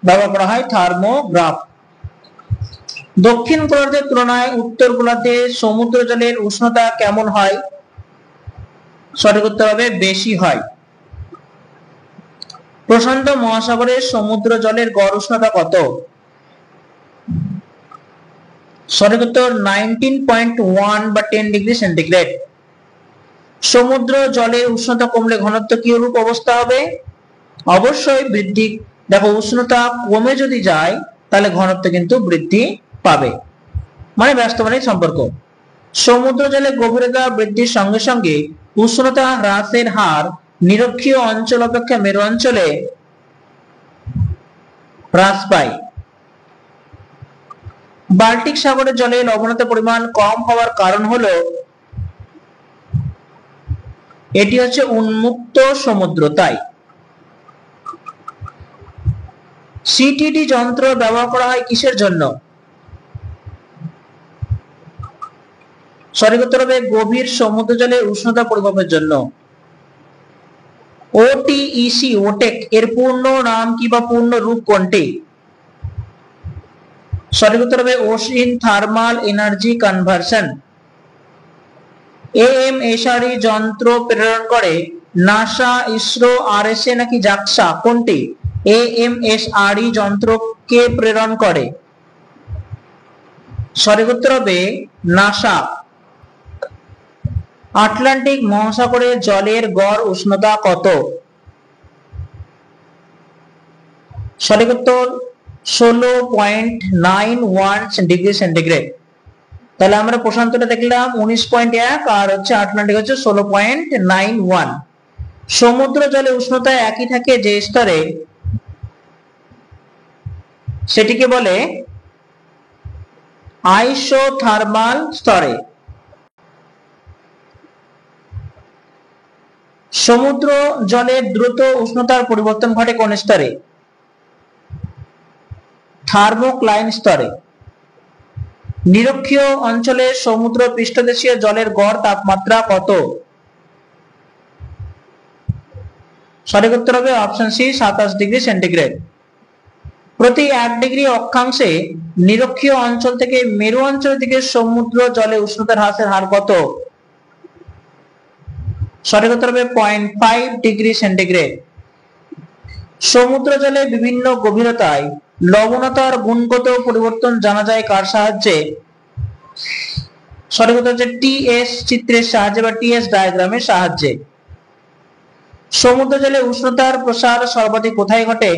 ব্যবহার করা হয় থার্মোগ্রাফ। দক্ষিণ গোলার্ধের তুলনায় উত্তর গোলার্ধে সমুদ্র জলের উষ্ণতা কেমন হয়? সঠিক উত্তর হবে বেশি হয়। প্রশান্ত মহাসাগরের সমুদ্র জলের গড় উষ্ণতা কত? সঠিক উত্তর 19.1 বা 10 ডিগ্রি সেন্টিগ্রেড। সমুদ্র জলের উষ্ণতা কমলে ঘনত্ব কি রূপ অবস্থা হবে? অবশ্যই বৃদ্ধি। দেখো, উষ্ণতা কমে যদি যায় তাহলে ঘনত্ব কিন্তু বৃদ্ধি পাবে, মানে ব্যস্তমানের সম্পর্ক। সমুদ্র জলের গভীরতা বৃদ্ধির সঙ্গে সঙ্গে উষ্ণতা হ্রাসের হার নিরক্ষীয় অঞ্চল অপেক্ষা মেরু অঞ্চলে হ্রাস পায়। বাল্টিক সাগরের জলে লবণাক্ততার পরিমাণ কম হওয়ার কারণ হলো এটি হচ্ছে উন্মুক্ত সমুদ্র, তাই। সিটিডি যন্ত্র ব্যবহার করা হয় কিসের জন্য? সঠিক উত্তর হবে গভীর সমুদ্র জলে উষ্ণতা পরিমাপের জন্য। ওটিইসি, ওটেক এর পূর্ণ নাম কি বা পূর্ণ রূপ কোনটি? সঠিক উত্তর হবে ওশিন থার্মাল এনার্জি কনভার্সন। এএমএসআরই যন্ত্র প্রেরণ করে নাসা, ইসরো, আরএসএ নাকি জাক্সা, কোনটি? এএমএসআরই যন্ত্র কে প্রেরণ করে? সঠিক উত্তর হবে নাসা। আটলান্টিক মহাসাগরের জলের গড় উষ্ণতা কত? সঠিক উত্তর 16.91 ডিগ্রি সেন্টিগ্রেড। তাহলে আমরা প্রশান্তটা দেখলাম 19.1 আর হচ্ছে আটলান্টিক হচ্ছে 16.91। সমুদ্র জলে উষ্ণতা একই থাকে যে স্তরে, সেটিকে বলে আইসোথার্মাল স্তরে। সমুদ্র জলের দ্রুত উষ্ণতার পরিবর্তন ঘটে কোন স্তরে? থার্মোক্লাইন স্তরে। নিরক্ষীয় অঞ্চলে সমুদ্র পৃষ্ঠদেশীয় জলের গড় তাপমাত্রা কত? সঠিক উত্তর হবে অপশন সি, 27 ডিগ্রি সেন্টিগ্রেড। প্রতি 1 ডিগ্রি অক্ষাংশে নিরক্ষীয় অঞ্চল থেকে মেরু অঞ্চলের দিকে সমুদ্র জলে উষ্ণতার হ্রাসের হার কত? সঠিক উত্তর হবে 0.5 ডিগ্রি সেন্টিগ্রেড। সমুদ্র জলে বিভিন্ন গভীরতায় লবণতার গুণগত পরিবর্তন জানা যায় কার সাহায্যে? সঠিক উত্তর হচ্ছে টিএস চিত্রের সাহায্যে বা টিএস ডায়াগ্রামের সাহায্যে। সমুদ্র জলে উষ্ণতার প্রসার সর্বাধিক কোথায় ঘটে?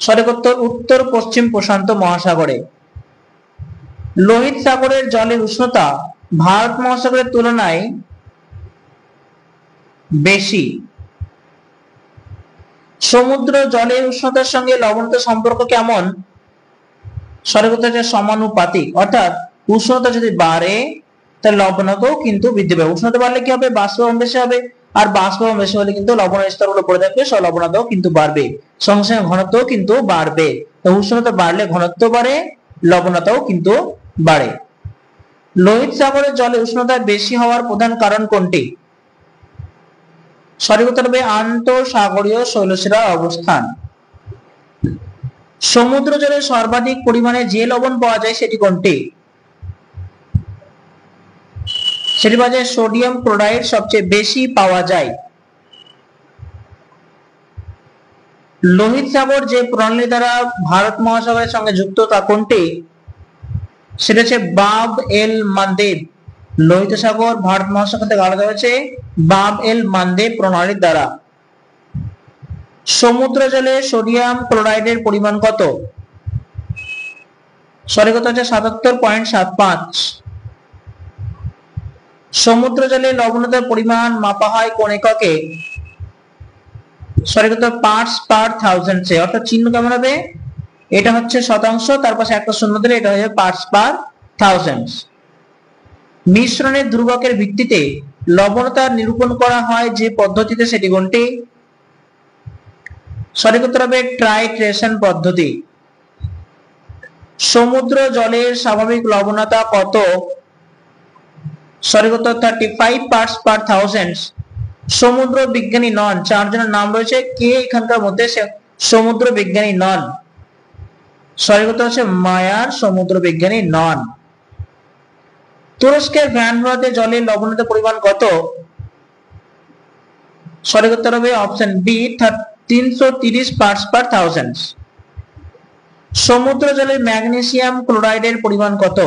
সঠিক উত্তর উত্তর পশ্চিম প্রশান্ত মহাসাগরে। লোহিত সাগরের জলের উষ্ণতা ভারত মহাসাগরের তুলনায় বেশি। সমুদ্র জলের উষ্ণতার সঙ্গে লবণতার সম্পর্ক কেমন? সঠিক উত্তর হচ্ছে সমানুপাতিক, অর্থাৎ উষ্ণতা যদি বাড়ে তাহলে লবণতাও কিন্তু বৃদ্ধি পাবে। উষ্ণতা বাড়লে কি হবে? বাষ্পীভবন বেশি হবে, আর বাষ্পীভবন বেশি হলে কিন্তু লবণের স্তরগুলো পড়ে থাকবে, সব লবণতাও কিন্তু বাড়বে, সঙ্গে সঙ্গে ঘনত্বও কিন্তু বাড়বে। তো উষ্ণতা বাড়লে ঘনত্ব বাড়ে, লবণতাও কিন্তু বাড়ে। লোহিত সাগরের জলে উষ্ণতা বেশি হওয়ার প্রধান কারণ কোনটি? সঠিক উত্তর হবে আন্তঃসাগরীয় শৈলশিরার অবস্থান। সমুদ্র জলে সর্বাধিক পরিমাণে যে লবণ পাওয়া যায় সেটি কোনটি? সেটি পাওয়া যায় সোডিয়াম ক্লোরাইড, সবচেয়ে বেশি পাওয়া যায়। লোহিত সাগর যে প্রণালী দ্বারা ভারত মহাসাগরের সঙ্গে যুক্ত তা কোনটি? সেটা হচ্ছে বাব এল মানদেব। লোহিত সাগর ভারত মহাসাগর থেকে আলাদা হয়েছে বাব এল মানদেব প্রণালীর দ্বারা। সমুদ্র জলে সোডিয়াম ক্লোরাইডের পরিমাণ কত? সঠিক উত্তর হচ্ছে 77.75। সমুদ্র জলে লবণতার পরিমাণ মাপা হয় কোন এককে? সঠিক উত্তর পার্টস পার থাউজেন্ড, অর্থাৎ চিহ্ন কেমন হবে? এটা হচ্ছে শতাংশ, তার পাশে একটা শূন্য দিলে এটা হয়ে পার্টস পার থাউজেন্ড। মিশ্রণের ধ্রুবকের ভিত্তিতে লবণতা নিরূপণ করা হয় যে পদ্ধতিতে, সেটি কোনটি? সঠিক উত্তর হবে ট্রাইট্রেশন পদ্ধতি। সমুদ্র জলের স্বাভাবিক লবণতা কত? সঠিক উত্তর 35 পার্টস পার থাউজেন্ড। সমুদ্র বিজ্ঞানী নন, চারজনের নাম রয়েছে, কে এখানকার মধ্যে সমুদ্র বিজ্ঞানী নন? সঠিক উত্তর হচ্ছে মায়ার সমুদ্র বিজ্ঞানী নন। তুরস্কের ভ্যানভ্রাতে জলের লবণতার পরিমাণ কত? সঠিক উত্তর হবে option B 330 parts per thousand. সমুদ্র জলে ম্যাগনেসিয়াম ক্লোরাইডের পরিমাণ কত?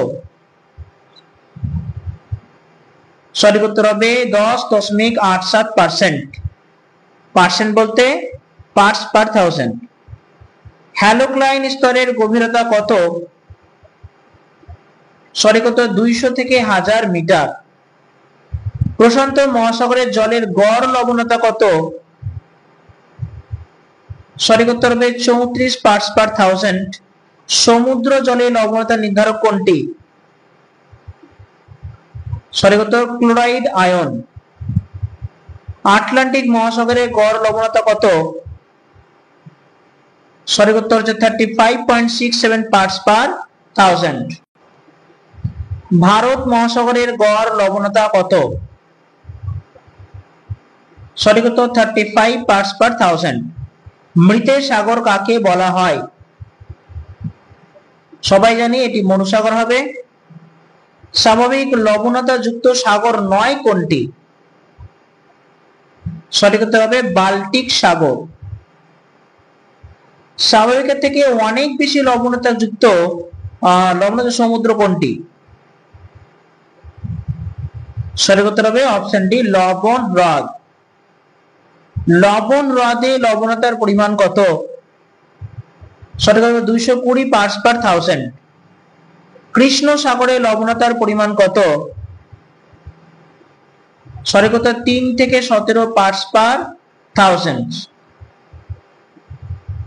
সঠিক উত্তর হবে 10.87%। পার্সেন্ট বলতে পার্টস পার থাউজেন্ড। হ্যালোক্লাইন স্তরের গভীরতা কত? সঠিক উত্তর 200 থেকে 1000 মিটার। প্রশান্ত মহাসাগরের জলের গড় লবণতা কত? সঠিক উত্তর হবে 34 পার্টস পার থাউজেন্ড। সমুদ্র জলে লবণতা নির্ধারক কোনটি? সঠিক উত্তর ক্লোরাইড আয়ন। আটলান্টিক মহাসাগরের গড় লবণতা কত? সঠিক উত্তর হচ্ছে 35.67 পার্টস পার থাউজেন্ড। ভারত মহাসাগরের গড় লবণতা কত? সঠিক উত্তর 35 পার্টস পার থাউজেন্ড। মৃতের সাগর কাকে বলা হয়? সবাই জানি এটি মনুসাগর হবে। স্বাভাবিক লবণতা যুক্ত সাগর নয় কোনটি? সঠিক উত্তর হবে বাল্টিক সাগর। স্বাভাবিকের থেকে অনেক বেশি লবণতা যুক্ত লবণাক্ত সমুদ্র কোনটি? সঠিক উত্তর হবে অপশন ডি লবণ হ্রদ। লবণ হ্রদে লবণতার পরিমাণ কত? সঠিক হবে 220 পার্টস পার থাউজেন্ড। কৃষ্ণ সাগরে লবণতার পরিমাণ কত? সঠিক উত্তর 3 থেকে 17 পার্টস পার থাউজেন্ড।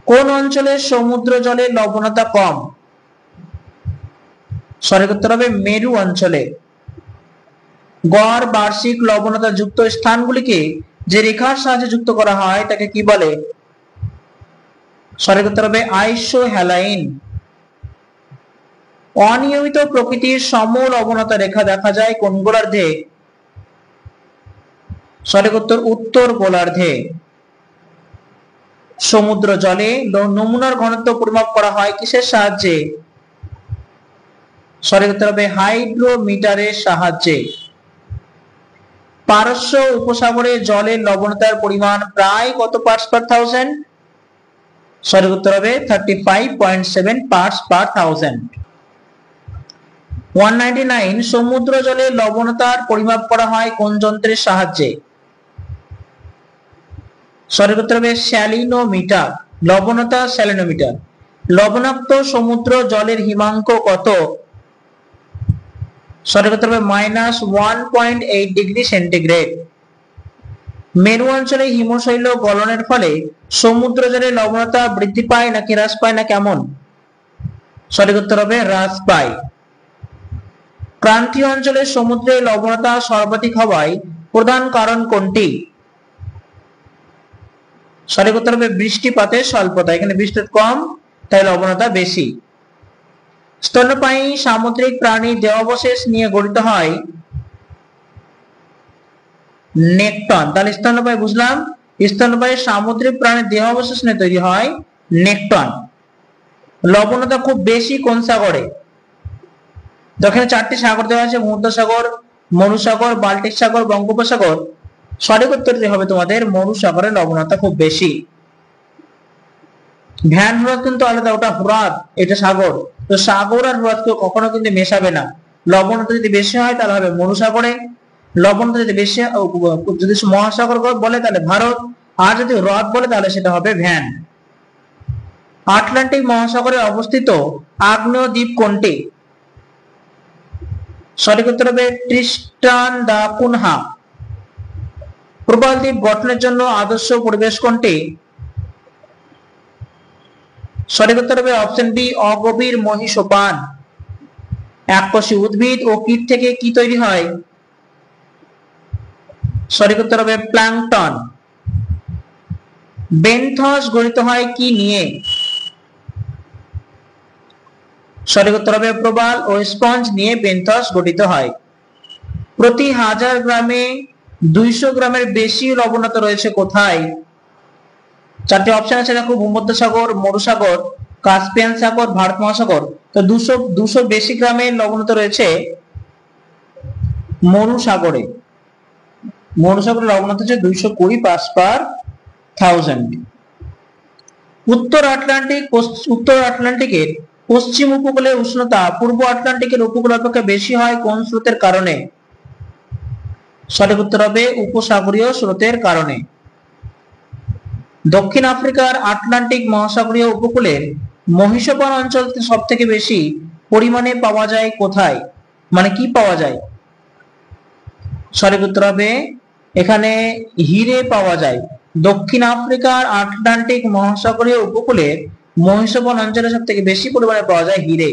কোন অঞ্চলের সমুদ্র জলে লবণতা কম? সঠিক উত্তর হবে মেরু অঞ্চলে। গড় বার্ষিক লবণতা যুক্ত স্থানগুলিকে যে রেখার সাহায্যে যুক্ত করা হয় তাকে কি বলে? সঠিক উত্তর হবে আইসোহ্যালাইন। অনিয়মিত প্রকৃতির সম লবণতা রেখা দেখা যায় কোন গোলার্ধে? সঠিক উত্তর উত্তর গোলার্ধে। সমুদ্র জলে নমুনার ঘনত্ব পরিমাপ করা হয় কিসের সাহায্যে? সঠিক উত্তর হবে হাইড্রোমিটারের সাহায্যে। পারস্য উপসাগরে জলের লবণতার পরিমাণ প্রায় কত পার্টস পার থাউজেন্ড? সঠিক উত্তর হবে 35.7 পার্টস পার থাউজেন্ড। 199 সমুদ্র জলে লবণতার পরিমাপ করা হয় কোন যন্ত্রের সাহায্যে? সঠিক উত্তর হবে স্যালিনোমিটার। লবণতা স্যালিনোমিটার। লবণাক্ত সমুদ্র জলের হিমাঙ্ক কত? সঠিক উত্তর হবে -1.8 ডিগ্রি সেন্টিগ্রেড। মেরু অঞ্চলে হিমশৈল গলনের ফলে সমুদ্র জলের লবণতা বৃদ্ধি পায় নাকি হ্রাস পায় না কেমন? সঠিক উত্তর হবে হ্রাস পায়। ক্রান্তীয় অঞ্চলে সমুদ্রে লবণতা সর্বাধিক হওয়ায় প্রধান কারণ কোনটি? সঠিক উত্তর হবে বৃষ্টিপাতের স্বল্পতা। এখানে বৃষ্টি কম, তাই লবণতা বেশি। স্তন্যপায়ী সামুদ্রিক প্রাণীর দেহাবশেষ নিয়ে গঠিত হয় নেকটন। তাহলে স্তন্যপায়ী বুঝলাম, স্তন্যপায়ী সামুদ্রিক প্রাণীর দেহাবশেষ নিয়ে তৈরি হয় নেকটন। লবণতা খুব বেশি কোন সাগরে? দক্ষিণে 4টি সাগর দেওয়া আছে, ভূমধ্যসাগর, মরুসাগর, বাল্টিক সাগর, বঙ্গোপসাগর। সঠিক উত্তরটি হবে তোমাদের মরুসাগরে লবণতা খুব বেশি। ভ্যান হ্রদ কিন্তু আলাদা, ওটা হ্রদ, এটা সাগর। তো সাগর আর হ্রদকে কখনো কিন্তু মেশাবে না। লবণতা যদি বেশি হয় তাহলে হবে মরুসাগরে, লবণতা যদি বেশি যদি মহাসাগর বলে তাহলে ভারত, আর যদি হ্রদ বলে তাহলে সেটা হবে ভ্যান। আটলান্টিক মহাসাগরে অবস্থিত আগ্নেয় দ্বীপ কোনটি? সঠিক উত্তর হবে ট্রিস্টান দা কুনহা। প্রবাল দ্বীপ গঠনের জন্য আদর্শ পরিবেশ কোনটি? সঠিক উত্তর হবে অপশন বি অগভীর মহীসোপান। এককোষী উদ্ভিদ ও কীট থেকে কি তৈরি হয়? সঠিক উত্তর হবে প্ল্যাঙ্কটন। বেনথস গঠিত হয় কি নিয়ে? সঠিক উত্তর হবে প্রবাল ও স্পঞ্জ নিয়ে বেনথস গঠিত হয়। প্রতি 1000 গ্রামে 200 গ্রামের বেশি লবণতা রয়েছে কোথায়? 4টি অপশন আছে দেখো, ভূমধ্যসাগর, মরুসাগর, কাস্পিয়ান সাগর, ভারত মহাসাগর। তো 200 বেশি গ্রামের লবণতা রয়েছে মরুসাগরে। মরুসাগরের লবণতা হচ্ছে 220 পার্টস পার থাউজেন্ড। উত্তর আটলান্টিকের পশ্চিম উপকূলের উষ্ণতা পূর্ব আটলান্টিকের উপকূল অপেক্ষা বেশি হয় কোন স্রোতের কারণে? সঠিক উত্তর হবে উপসাগরীয় স্রোতের কারণে। দক্ষিণ আফ্রিকার আটলান্টিক মহাসাগরীয় উপকূলের মহীসোপান অঞ্চল সব থেকে বেশি পরিমাণে পাওয়া যায় কোথায়? মানে কি পাওয়া যায়? সঠিক উত্তর হবে এখানে হিরে পাওয়া যায়। দক্ষিণ আফ্রিকার আটলান্টিক মহাসাগরীয় উপকূলের মহীসোপান অঞ্চলে সব থেকে বেশি পরিমাণে পাওয়া যায় হিরে।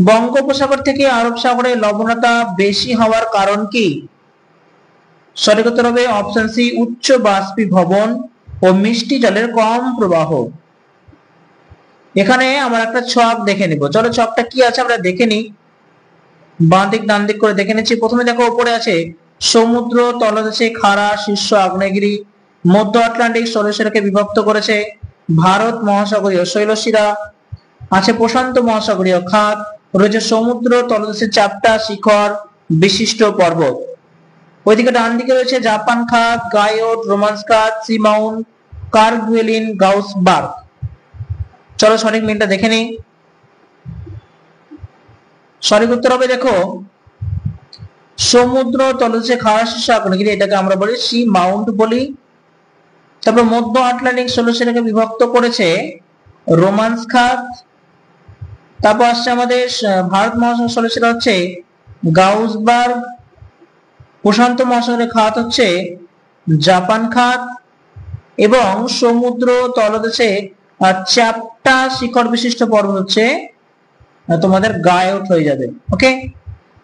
বঙ্গোপসাগর থেকে আরব সাগরে লবণতা বেশি হওয়ার কারণ কি? সঠিক উত্তর হবে অপশন সি উচ্চ বাষ্পীভবন ও মিষ্টি জলের কম প্রবাহ। এখানে আমরা একটা ছক দেখে নিব। চলো ছকটা কি আছে আমরা দেখে নিই, বাঁ দিক ডান দিক করে দেখে নিচ্ছি। প্রথমে দেখো উপরে আছে সমুদ্র, তলদেশে খাড়া, শীর্ষ আগ্নেয়গিরি, মধ্য আটলান্টিক শৈলশিরাকে বিভক্ত করেছে, ভারত মহাসাগরীয় শৈলশিরা আছে, প্রশান্ত মহাসাগরীয় খাত রয়েছে, সমুদ্র তলদেশে চাপটা শিখর বিশিষ্ট পর্বত। ওইদিকে ডান দিকে রয়েছে জাপান খাত, গায়োট, রোমান্স খাত, সি মাউন্ট, কার্গভেলিন, গাউসবার্গ। চলো সঠিক মিনটা দেখে নিই। সঠিক উত্তর হবে দেখো সমুদ্র তলদেশে খাড়া শীর্ষ আগ্নেয়গিরি, এটাকে আমরা বলি সি মাউন্ট বলি। তারপর মধ্য আটলান্টিক শৈলশিরাকে বিভক্ত করেছে রোমান্স খাত। তারপর আসছে আমাদের ভারত মহাসাগর শৈলশিরা হচ্ছে গাউসবার্গ, প্রশান্ত মহাসাগরের খাত হচ্ছে জাপান খাত, এবং সমুদ্র তলদেশে চ্যাপ্টা শিখর বিশিষ্ট পর্বত হচ্ছে তোমাদের গায়োট হয়ে যাবে। ওকে,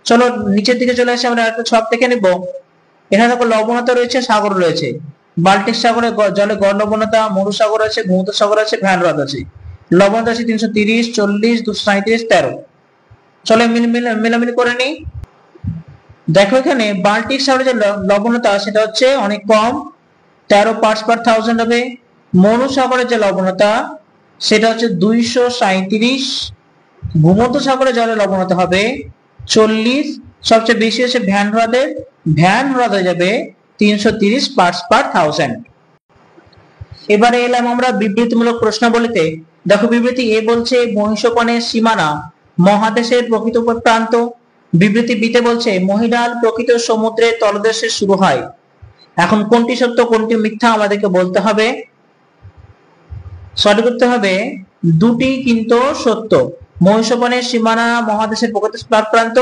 চলো নিচের দিকে চলে আসে, আমরা একটা ছক দেখে নিব। এখানে দেখো লবণতা রয়েছে, সাগর রয়েছে। বাল্টিক সাগরে জলে গড় লবণতা, মরুসাগর আছে, ভূমধ্যসাগর আছে, ভ্যান হ্রদ আছে। লবণতা আছে 330, 40, 237, 13। চলো মিলামিলি করে নিই। দেখো এখানে বাল্টিক সাগরে যে লবণতা সেটা হচ্ছে অনেক কম, 13 পার্টস পার থাউজেন্ড হবে। মরুসাগরের যে লবণতা সেটা হচ্ছে 237। ভূমধ্যসাগরে জলের লবণতা হবে 40, সবচেয়ে বেশি হচ্ছে ভ্যান হ্রদের, ভ্যান হ্রদ হয়ে যাবে 330 পার্টস পার থাউজেন্ড। এবারে এলাম আমরা বিবৃতিমূলক প্রশ্নাবলীতে। দেখো বিবৃতি এ বলছে মহীসোপানের সীমানা মহাদেশের প্রকৃত প্রান্ত। বিবৃতি বিতে বলছে মহিডাল প্রকৃত সমুদ্রের তলদেশে শুরু হয়। এখন কোনটি সত্য কোনটি মিথ্যা আমাদেরকে বলতে হবে। সঠিক উত্তর হবে দুটি কিন্তু সত্য। মহীসোপানের সীমানা মহাদেশের প্রকৃত প্রান্ত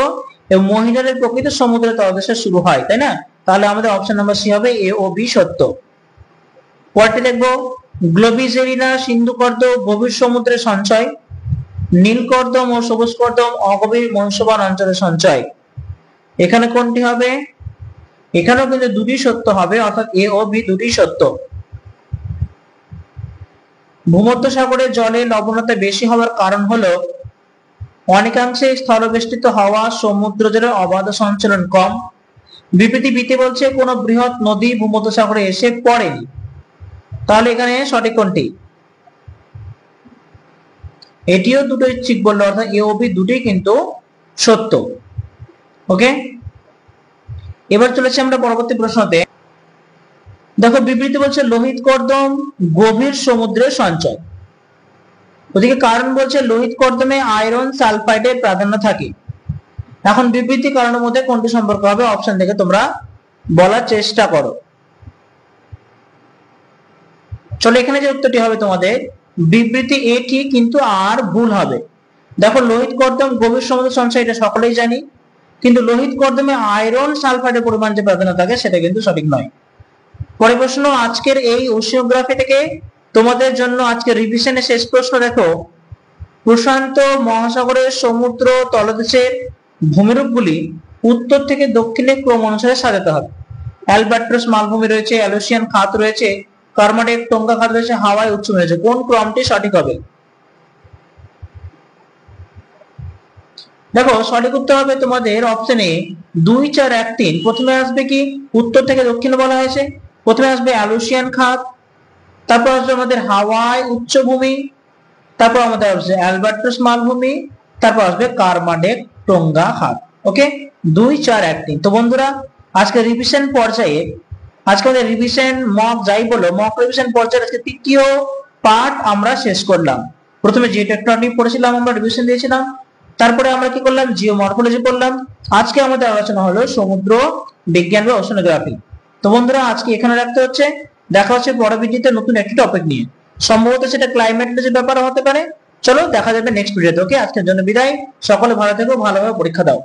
এবং মহিডালের প্রকৃত সমুদ্রের তলদেশে শুরু হয়, তাই না? তাহলে আমাদের অপশন নাম্বার সি হবে, এ ও বি সত্য। পরেরটি দেখবো, গ্লোবিজেরিনা সিন্ধুকর্দ গভীর সমুদ্রের সঞ্চয়, নীলকর্দম ও সবুজ কর্দম অগভীর মহীসোপান অঞ্চলের সঞ্চয়। এখানে কোনটি হবে? এখানেও কিন্তু দুটি সত্য হবে, অর্থাৎ এ ও বি দুটি সত্য। ভূমধ্যসাগরের জলে লবণতা বেশি হওয়ার কারণ হলো অনেকাংশে স্থলবেষ্টিত হওয়া, সমুদ্র জলের অবাধ সঞ্চালন কম। বিবৃতি বিতে বলছে কোন বৃহৎ নদী ভূমধ্যসাগরে এসে পড়েনি। তাহলে এখানে সঠিক কোনটি? এটিও দুটোই ঠিক বললো, অর্থাৎ এ ও বি দুটোই কিন্তু সত্য। ওকে, এবার চলেছে আমরা পরবর্তী প্রশ্নতে। দেখো বিবৃতি বলছে লোহিত কর্দম গভীর সমুদ্রের সঞ্চয়। ওদিকে কারণ বলছে লোহিত কর্দমে আয়রন সালফাইডের প্রাধান্য থাকে। এখন বিবৃতি কারণের মধ্যে কোনটি সম্পর্ক হবে? অপশন থেকে তোমরা বলার চেষ্টা করো। চলো এখানে যে উত্তরটি হবে তোমাদের বিবৃতি এ ঠিক কিন্তু আর ভুল হবে। দেখো লোহিত কর্দম গভীর সমুদ্র সঞ্চয় এটা সকলেই জানি, কিন্তু লোহিত কর্দমে আয়রন সালফাইডের পরিমাণ যে প্রাধান্য থাকে সেটা কিন্তু সঠিক নয়। পরের প্রশ্ন, আজকের এই ওশিওগ্রাফি থেকে তোমাদের জন্য আজকে রিভিশনের শেষ প্রশ্ন। দেখো প্রশান্ত মহাসাগরের সমুদ্র তলদেশের ভূমিরূপগুলি উত্তর থেকে দক্ষিণে ক্রম অনুসারে সাজাতে হবে। অ্যালবার্ট্রাস মালভূমি রয়েছে, অ্যালুসিয়ান খাত রয়েছে, কার্মাডেক টোঙ্গা খাত রয়েছে, হাওয়াই উচ্চভূমি রয়েছে। কোন ক্রমটি সঠিক হবে? দেখো সঠিক উত্তর হবে তোমাদের অপশন এ 2, 4, 1, 3। প্রথমে আসবে কি? উত্তর থেকে দক্ষিণে বলা হয়েছে। প্রথমে আসবে অ্যালুসিয়ান খাত, তারপর আসবে আমাদের হাওয়াই উচ্চভূমি, তারপর আমাদের আসবে অ্যালবার্ট্রাস মালভূমি, তারপর আসবে কার্মাডেক টোঙ্গা খাত। ওকে, 2, 4, 1, 3। তো বন্ধুরা আজকে রিভিশন পর্যায়ে, আজকে আমাদের রিভিশন মক যাই বলো মক রিভিশন পর্যায়ে আজকে তৃতীয় পার্ট আমরা শেষ করলাম। প্রথমে জিওটেকটনিক পড়েছিলাম, আমরা রিভিশন দিয়েছিলাম, তারপরে আমরা কি করলাম? জিওমরফোলজি পড়লাম। আজকে আমাদের আলোচনা হলো সমুদ্র বিজ্ঞান বা ওশানোগ্রাফি। তো বন্ধুরা আজকে এখানে রাখতে হচ্ছে, দেখা হচ্ছে পরের ভিডিওতে নতুন একটি টপিক নিয়ে। সম্ভবত সেটা ক্লাইমেট রিলেটেড ব্যাপার হতে পারে। চলো দেখা যাবে নেক্সট ভিডিওতে। ওকে, আজকের জন্য বিদায়। সকলে ভালো থেকো, ভালোভাবে পরীক্ষা দাও।